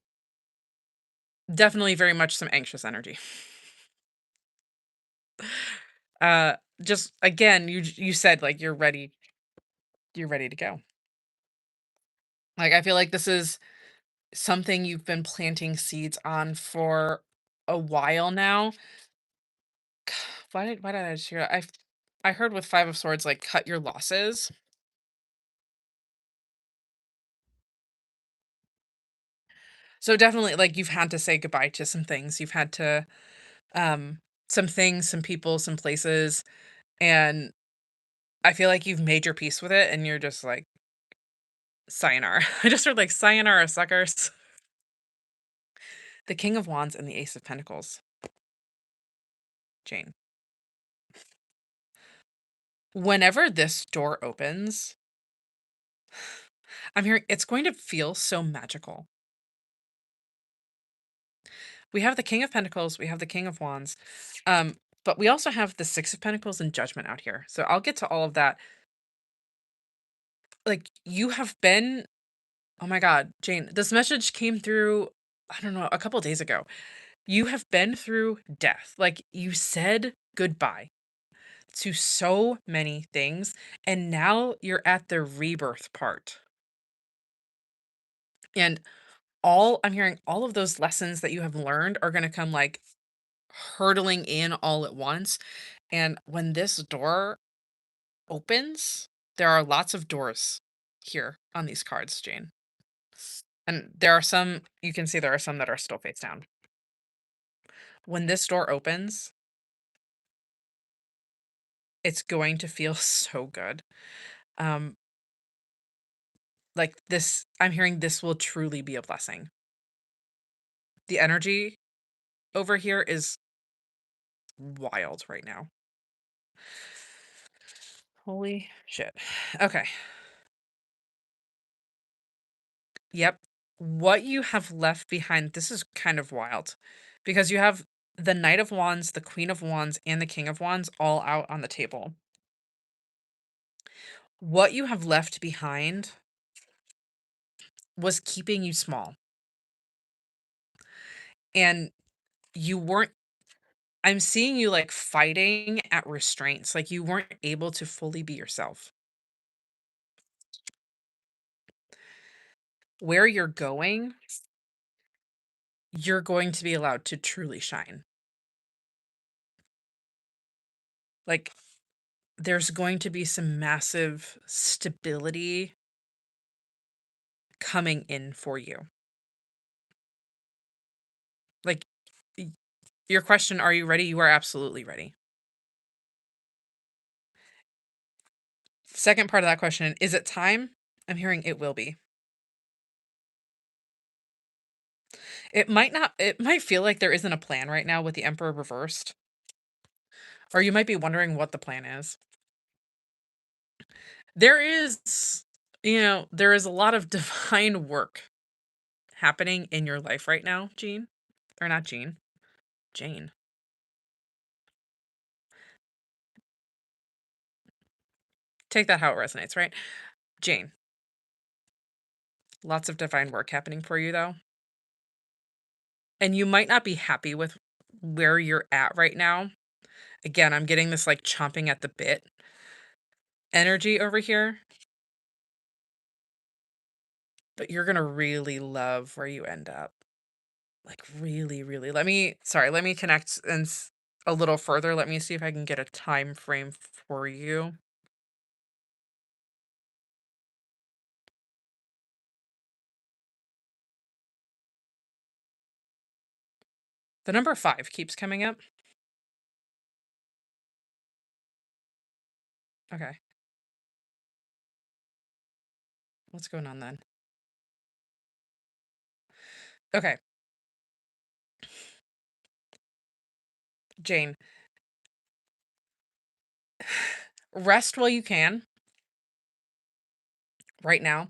Speaker 1: Definitely very much some anxious energy. Uh, just again, you said like you're ready to go. Like I feel like this is something you've been planting seeds on for a while now. Why did I just hear that? I heard with Five of Swords like cut your losses. So definitely like you've had to say goodbye to some things. You've had to um some things, some people, some places, and I feel like you've made your peace with it and you're just like sayonara. I just heard like sayonara suckers. The King of Wands and the Ace of Pentacles, Jane. Whenever this door opens, I'm hearing it's going to feel so magical. We have the King of Pentacles, we have the King of Wands, but we also have the Six of Pentacles and Judgment out here. So I'll get to all of that. Like you have been, oh my God, Jane, this message came through, I don't know, a couple days ago. You have been through death. Like you said goodbye to so many things, and now you're at the rebirth part. And all I'm hearing, all of those lessons that you have learned are going to come like hurtling in all at once. And when this door opens, there are lots of doors here on these cards, Jane. And there are some, you can see there are some that are still face down. When this door opens, it's going to feel so good. Um, like this, I'm hearing this will truly be a blessing. The energy over here is wild right now. Holy shit. Okay. Yep. What you have left behind, this is kind of wild because you have the Knight of Wands, the Queen of Wands, and the King of Wands all out on the table. What you have left behind was keeping you small. And you weren't, I'm seeing you like fighting at restraints, like you weren't able to fully be yourself. Where you're going to be allowed to truly shine. Like there's going to be some massive stability coming in for you. Like y- your question, are you ready? You are absolutely ready. Second part of that question, is it time? I'm hearing it will be. It might not, it might feel like there isn't a plan right now with the Emperor reversed, or you might be wondering what the plan is. There is, there is a lot of divine work happening in your life right now, Jean? Or not Jean, Jane. Take that how it resonates, right? Jane, lots of divine work happening for you though. And you might not be happy with where you're at right now. Again, I'm getting this like chomping at the bit energy over here, but you're going to really love where you end up. Like really, really. Let me connect a little further. Let me see if I can get a time frame for you. The number 5 keeps coming up. Okay. What's going on then? Okay. Jane, rest while you can right now.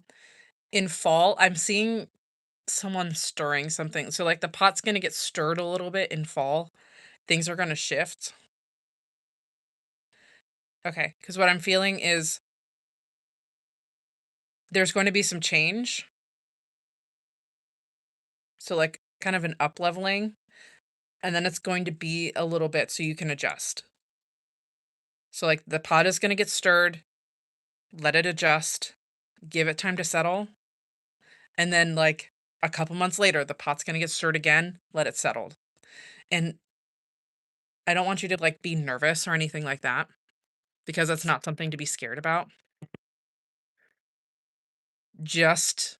Speaker 1: In fall, I'm seeing someone stirring something. So, like, the pot's gonna get stirred a little bit in fall. Things are gonna shift. Okay, because what I'm feeling is there's going to be some change. So, like, kind of an up-leveling, and then it's going to be a little bit so you can adjust. So, like, the pot is gonna get stirred, let it adjust, give it time to settle, and then, like, a couple months later, the pot's gonna get stirred again, let it settle. And I don't want you to, like, be nervous or anything like that, because that's not something to be scared about. Just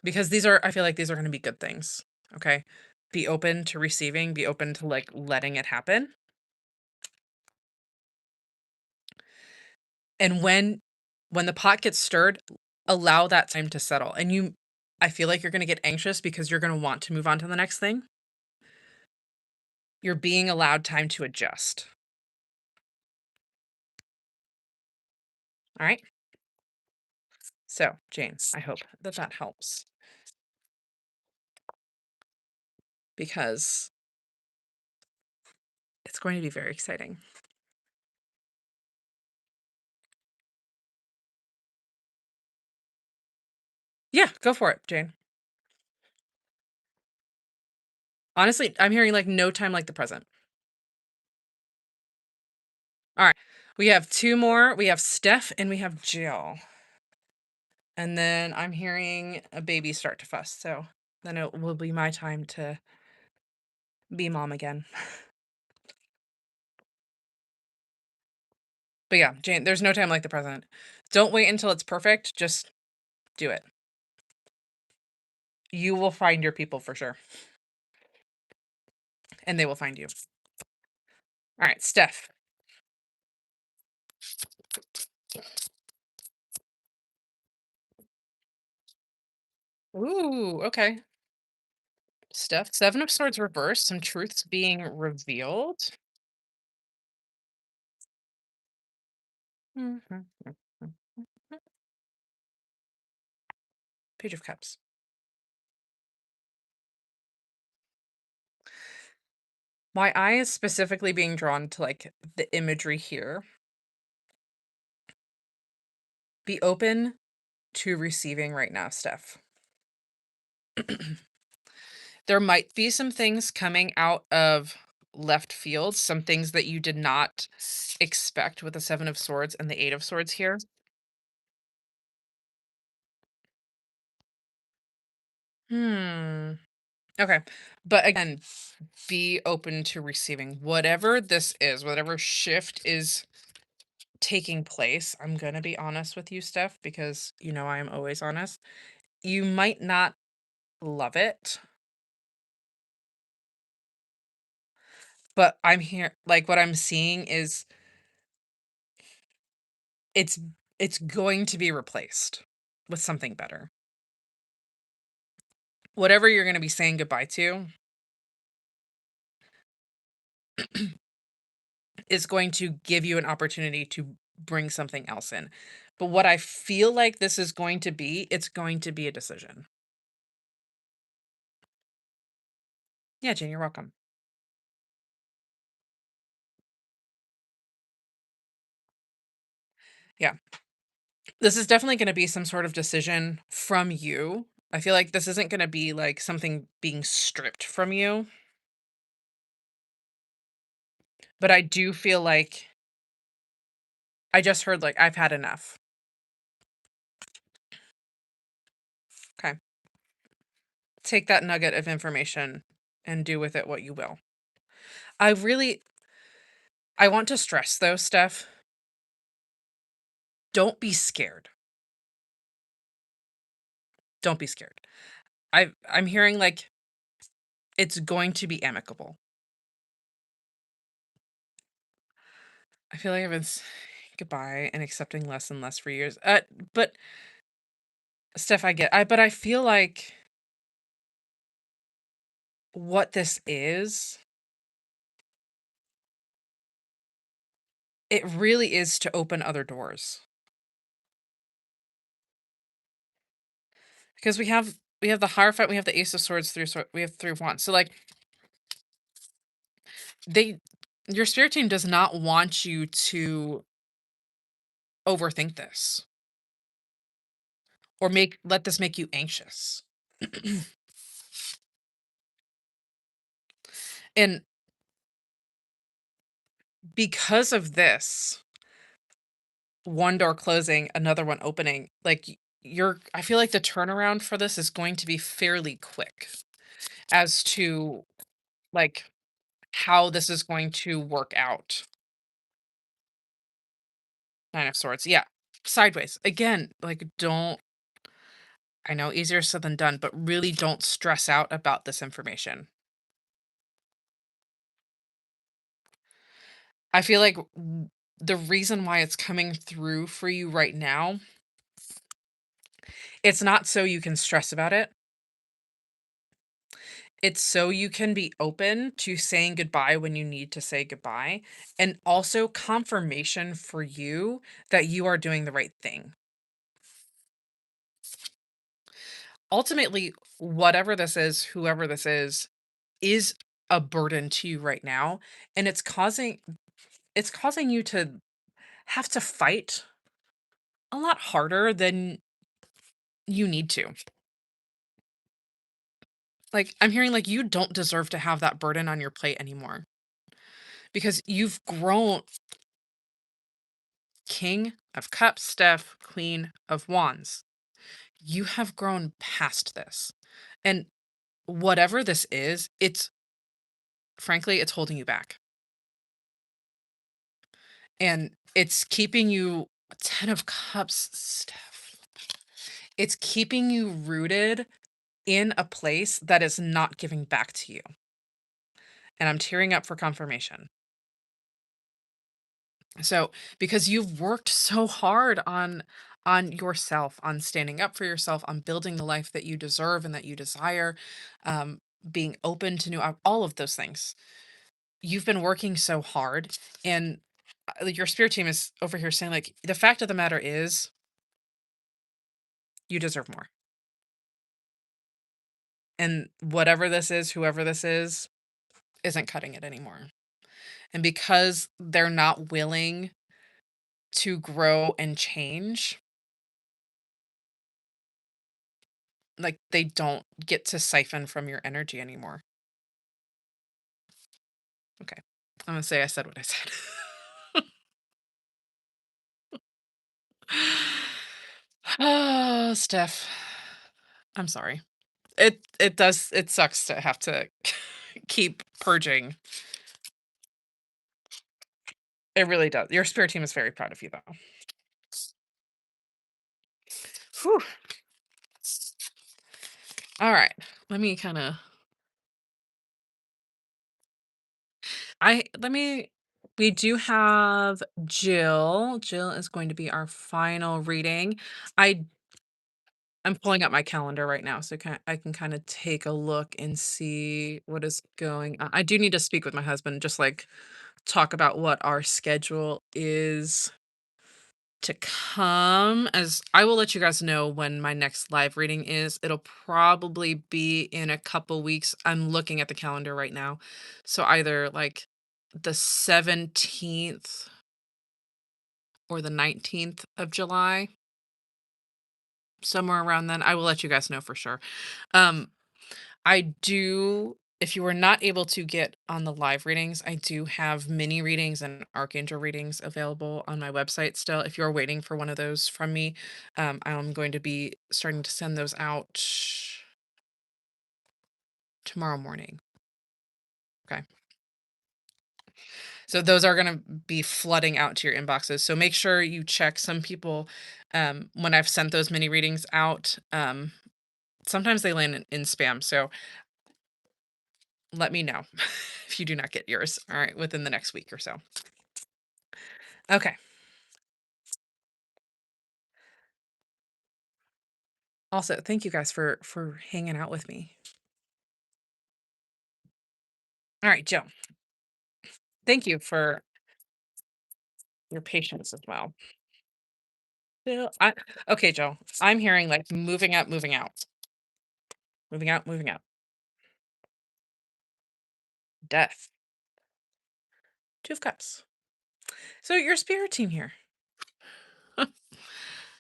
Speaker 1: because I feel like these are gonna be good things, okay? Be open to receiving, be open to, like, letting it happen, and when the pot gets stirred, allow that time to settle, and I feel like you're gonna get anxious because you're gonna want to move on to the next thing. You're being allowed time to adjust, alright? So, Jane, I hope that that helps because it's going to be very exciting. Yeah, go for it, Jane. Honestly, I'm hearing, like, no time like the present. Alright, we have 2 more, we have Steph and we have Jill, and then I'm hearing a baby start to fuss, so then it will be my time to be mom again. But yeah, Jane, there's no time like the present. Don't wait until it's perfect, just do it. You will find your people for sure, and they will find you. Alright, Steph. Ooh, okay. Steph, 7 of Swords reversed, some truths being revealed. Mhm, mhm, mhm. Page of Cups. My eye is specifically being drawn to, like, the imagery here. Be open to receiving right now, Steph. There might be some things coming out of left field, some things that you did not expect with the 7 of Swords and the 8 of Swords here. Hmm. Okay. But again, be open to receiving whatever this is, whatever shift is taking place. I'm going to be honest with you, Steph, because you know I am always honest. You might not love it, but I'm here like what I'm seeing is it's it's going to be replaced with something better. Whatever you're going to be saying goodbye to is going to give you an opportunity to bring something else in. But what I feel like this is going to be, it's going to be a decision. Yeah, Jane, you're welcome. Yeah. This is definitely gonna be some sort of decision from you. I feel like this isn't gonna be, like, something being stripped from you, but I do feel like I just heard, like, "I've had enough." Okay. Take that nugget of information and do with it what you will. I really I want to stress though, Steph, don't be scared. Don't be scared. I'm hearing, like, it's going to be amicable. I feel like I've been goodbye and accepting less and less for years. But Steph, but I feel like what this is, it really is to open other doors. Because we have the Hierophant, we have the Ace of Swords, we have Three of Wands. So like they your spirit team does not want you to overthink this or make let this make you anxious. And because of this, one door closing, another one opening, like I feel like the turnaround for this is going to be fairly quick as to like how this is going to work out. Nine of Swords. Yeah. Sideways. Again, like don't I know easier said than done, but really don't stress out about this information. I feel like the reason why it's coming through for you right now, it's not so you can stress about it. It's so you can be open to saying goodbye when you need to say goodbye, and also confirmation for you that you are doing the right thing. Ultimately, whatever this is, whoever this is a burden to you right now, and it's causing you to have to fight a lot harder than you need to. Like, I'm hearing like you don't deserve to have that burden on your plate anymore because you've grown. King of Cups, Steph, Queen of Wands. You have grown past this. And whatever this is, it's frankly, it's holding you back. And it's keeping you 10 of Cups, Steph. It's keeping you rooted in a place that is not giving back to you. And I'm tearing up for confirmation. So, because you've worked so hard on yourself, on standing up for yourself, on building the life that you deserve and that you desire, um, being open to all of those things. You've been working so hard, and like, your spirit team is over here saying, like, the fact of the matter is, you deserve more. And whatever this is, whoever this is, isn't cutting it anymore. And because they're not willing to grow and change, like, they don't get to siphon from your energy anymore. Okay. I'm gonna say I said what I said. Oh, Steph, I'm sorry. It sucks to have to keep purging. It really does. Your spirit team is very proud of you, though. Whew. Alright. Let me kinda I let me we do have Jill. Jill is going to be our final reading. I I'm pulling up my calendar right now, so I can kinda take a look and see what is going on. I do need to speak with my husband, just, like, talk about what our schedule is to come, as I will let you guys know when my next live reading is. It'll probably be in a couple weeks. I'm looking at the calendar right now. So either like the 17th or the 19th of July, somewhere around then. I will let you guys know for sure. Um, I do, if you were not able to get on the live readings, I do have mini readings and archangel readings available on my website still. If you're waiting for one of those from me, I'm going to be starting to send those out tomorrow morning. Okay. So those are going to be flooding out to your inboxes. So make sure you check. Some people, when I've sent those mini readings out, sometimes they land in spam. So let me know if you do not get yours. All right, within the next week or so. Okay. Also, thank you guys for hanging out with me. All right, Jill. Thank you for your patience as well. Jill, okay, Jill. I'm hearing like moving up, moving out, moving out, moving out. Death. Two of Cups. So your spirit team here.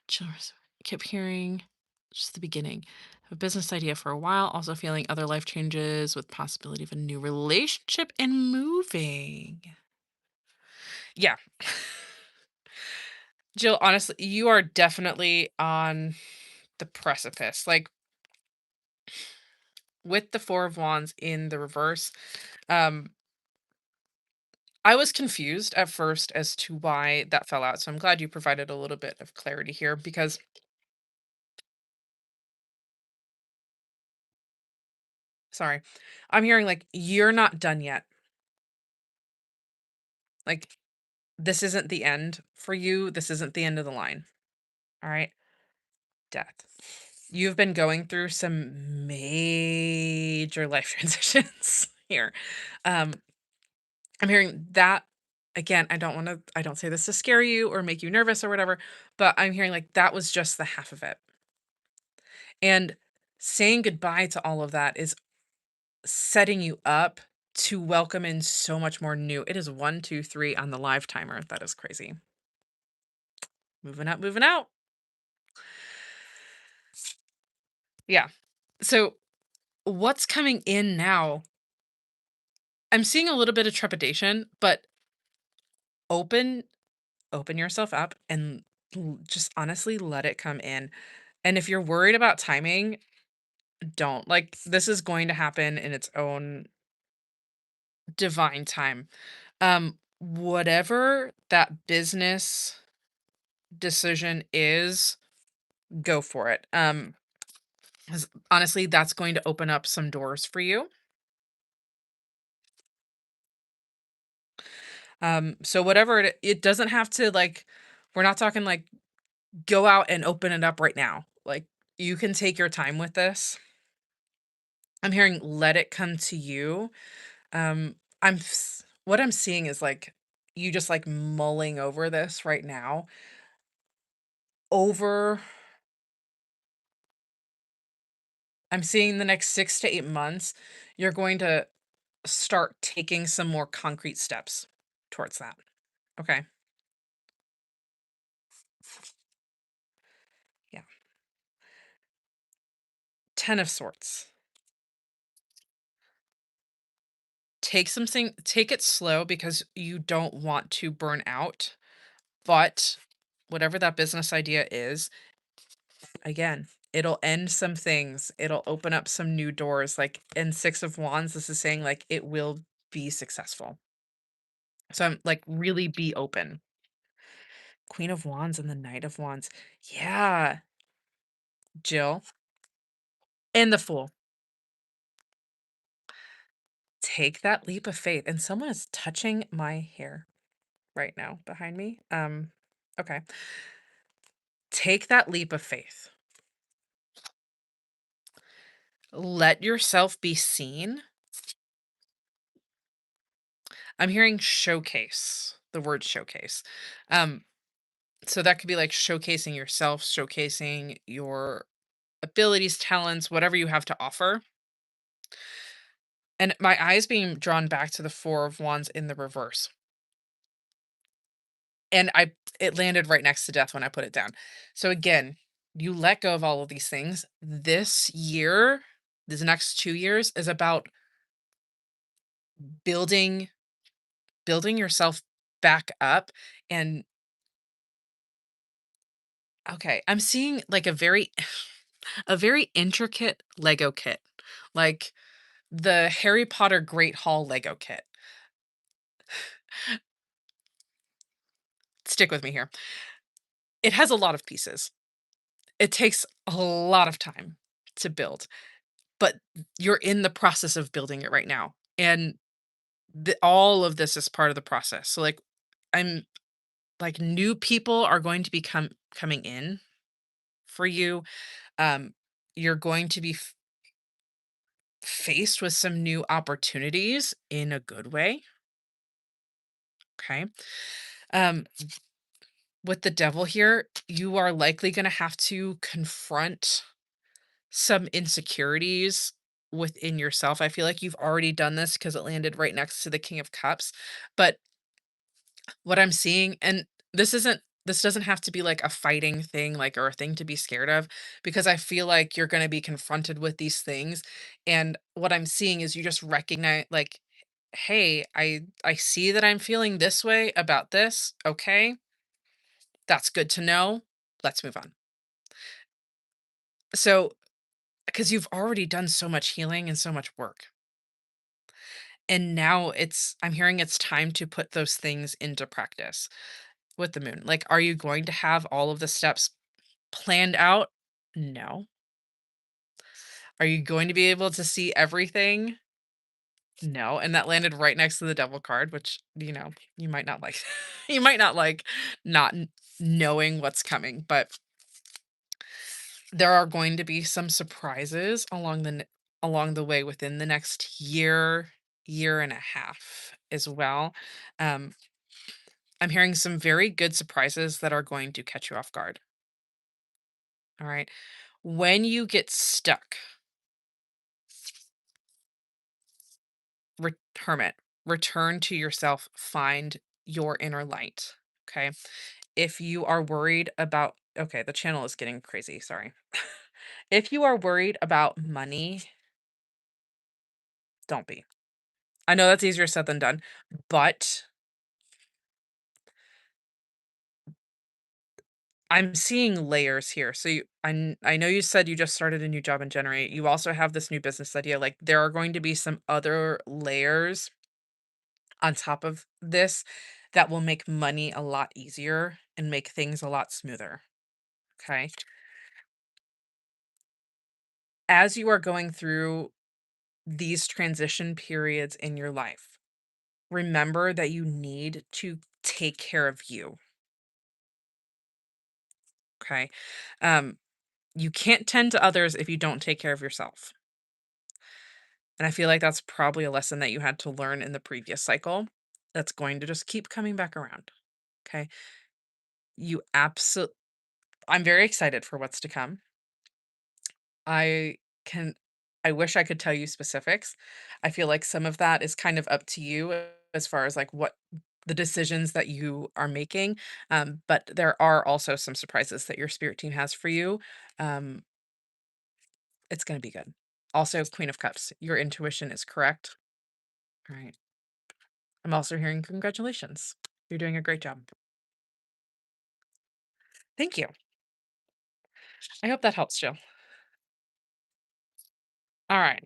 Speaker 1: Chillers. Kept hearing just the beginning. Have a business idea for a while. Also feeling other life changes with possibility of a new relationship and moving. Yeah. Jill, honestly, you are definitely on the precipice. Like with the Four of Wands in the reverse, um, I was confused at first as to why that fell out. So I'm glad you provided a little bit of clarity here because, sorry, I'm hearing like you're not done yet. Like this isn't the end for you. This isn't the end of the line. All right. Death. You've been going through some major life transitions here. Um, I'm hearing that again. I don't say this to scare you or make you nervous or whatever, but I'm hearing like that was just the half of it. And saying goodbye to all of that is setting you up to welcome in so much more new. It is 1, 2, 3 on the live timer. That is crazy. Moving up, moving out. Yeah. So what's coming in now? I'm seeing a little bit of trepidation, but open open yourself up and just honestly let it come in. And if you're worried about timing, don't. Like this is going to happen in its own divine time. Whatever that business decision is, go for it. 'Cause honestly, that's going to open up some doors for you. So whatever it doesn't have to like we're not talking like go out and open it up right now. Like you can take your time with this. I'm hearing let it come to you. What I'm seeing is like you just like mulling over this right now. Over I'm seeing the next 6 to 8 months, you're going to start taking some more concrete steps towards that. Okay. Yeah. 10 of Swords. Take it slow because you don't want to burn out, but whatever that business idea is, again, it'll end some things. It'll open up some new doors. Like in 6 of Wands, this is saying like it will be successful. So I'm like really be open. Queen of Wands and the Knight of Wands. Yeah, Jill. And the Fool. Take that leap of faith. And someone is touching my hair right now behind me. Okay. Take that leap of faith. Let yourself be seen. I'm hearing showcase, the word showcase. Um, So that could be like showcasing yourself, showcasing your abilities, talents, whatever you have to offer. And my eyes being drawn back to the 4 of Wands in the reverse. And it landed right next to death when I put it down. So again, you let go of all of these things. This year, this next 2 years is about building building yourself back up. And okay, I'm seeing like a very a very intricate Lego kit. Like the Harry Potter Great Hall Lego kit. Stick with me here. It has a lot of pieces. It takes a lot of time to build, but you're in the process of building it right now. And all of this is part of the process. So like I'm like new people are going to be coming in for you. Um you're going to be faced with some new opportunities in a good way, okay? Um with the devil here, you are likely going to have to confront some insecurities within yourself. I feel like you've already done this because it landed right next to the King of Cups. But what I'm seeing, and this doesn't have to be like a fighting thing, like, or a thing to be scared of, because I feel like you're going to be confronted with these things. And what I'm seeing is you just recognize, like, hey, I see that I'm feeling this way about this. Okay, that's good to know. Let's move on. So, because you've already done so much healing and so much work. And now I'm hearing it's time to put those things into practice with the moon. Like, are you going to have all of the steps planned out? No. Are you going to be able to see everything? No. And that landed right next to the devil card, which, you might not like. You might not like not knowing what's coming, but there are going to be some surprises along the way within the next year and a half as well. Um, I'm hearing some very good surprises that are going to catch you off guard. All right. When you get stuck, hermit, return to yourself, find your inner light. Okay. If you are worried about, okay, the channel is getting crazy. Sorry. If you are worried about money, don't be. I know that's easier said than done, but I'm seeing layers here. So I know you said you just started a new job in Generate. You also have this new business idea. Like there are going to be some other layers on top of this that will make money a lot easier and make things a lot smoother. Okay. As you are going through these transition periods in your life, remember that you need to take care of you. Okay. Um, you can't tend to others if you don't take care of yourself. And I feel like that's probably a lesson that you had to learn in the previous cycle that's going to just keep coming back around. Okay. You absolutely, I'm very excited for what's to come. I can, I wish I could tell you specifics. I feel like some of that is kind of up to you as far as like what the decisions that you are making. But there are also some surprises that your spirit team has for you. Um, it's going to be good. Also, Queen of Cups, your intuition is correct. All right. I'm also hearing congratulations. You're doing a great job. Thank you. I hope that helps, Jill. All right.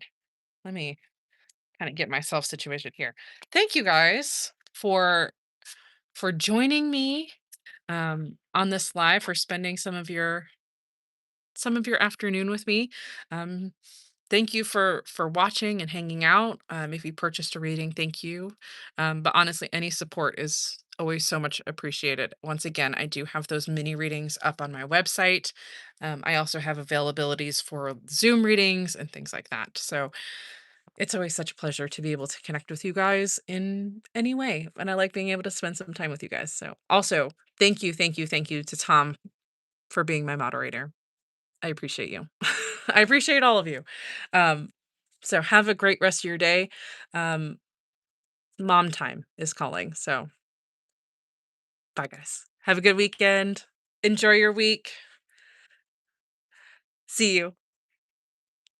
Speaker 1: Let me kind of get myself situated here. Thank you guys for joining me on this live, for spending some of your afternoon with me. Um, thank you for watching and hanging out. If you purchased a reading, thank you. But honestly, any support is always so much appreciated. Once again, I do have those mini readings up on my website. I also have availabilities for Zoom readings and things like that. So It's always such a pleasure to be able to connect with you guys in any way, and I like being able to spend some time with you guys. So, also, thank you, thank you, thank you to Tom for being my moderator. I appreciate you. I appreciate all of you. Um, so have a great rest of your day. Um, Mom time is calling. So bye, guys. Have a good weekend. Enjoy your week. See you.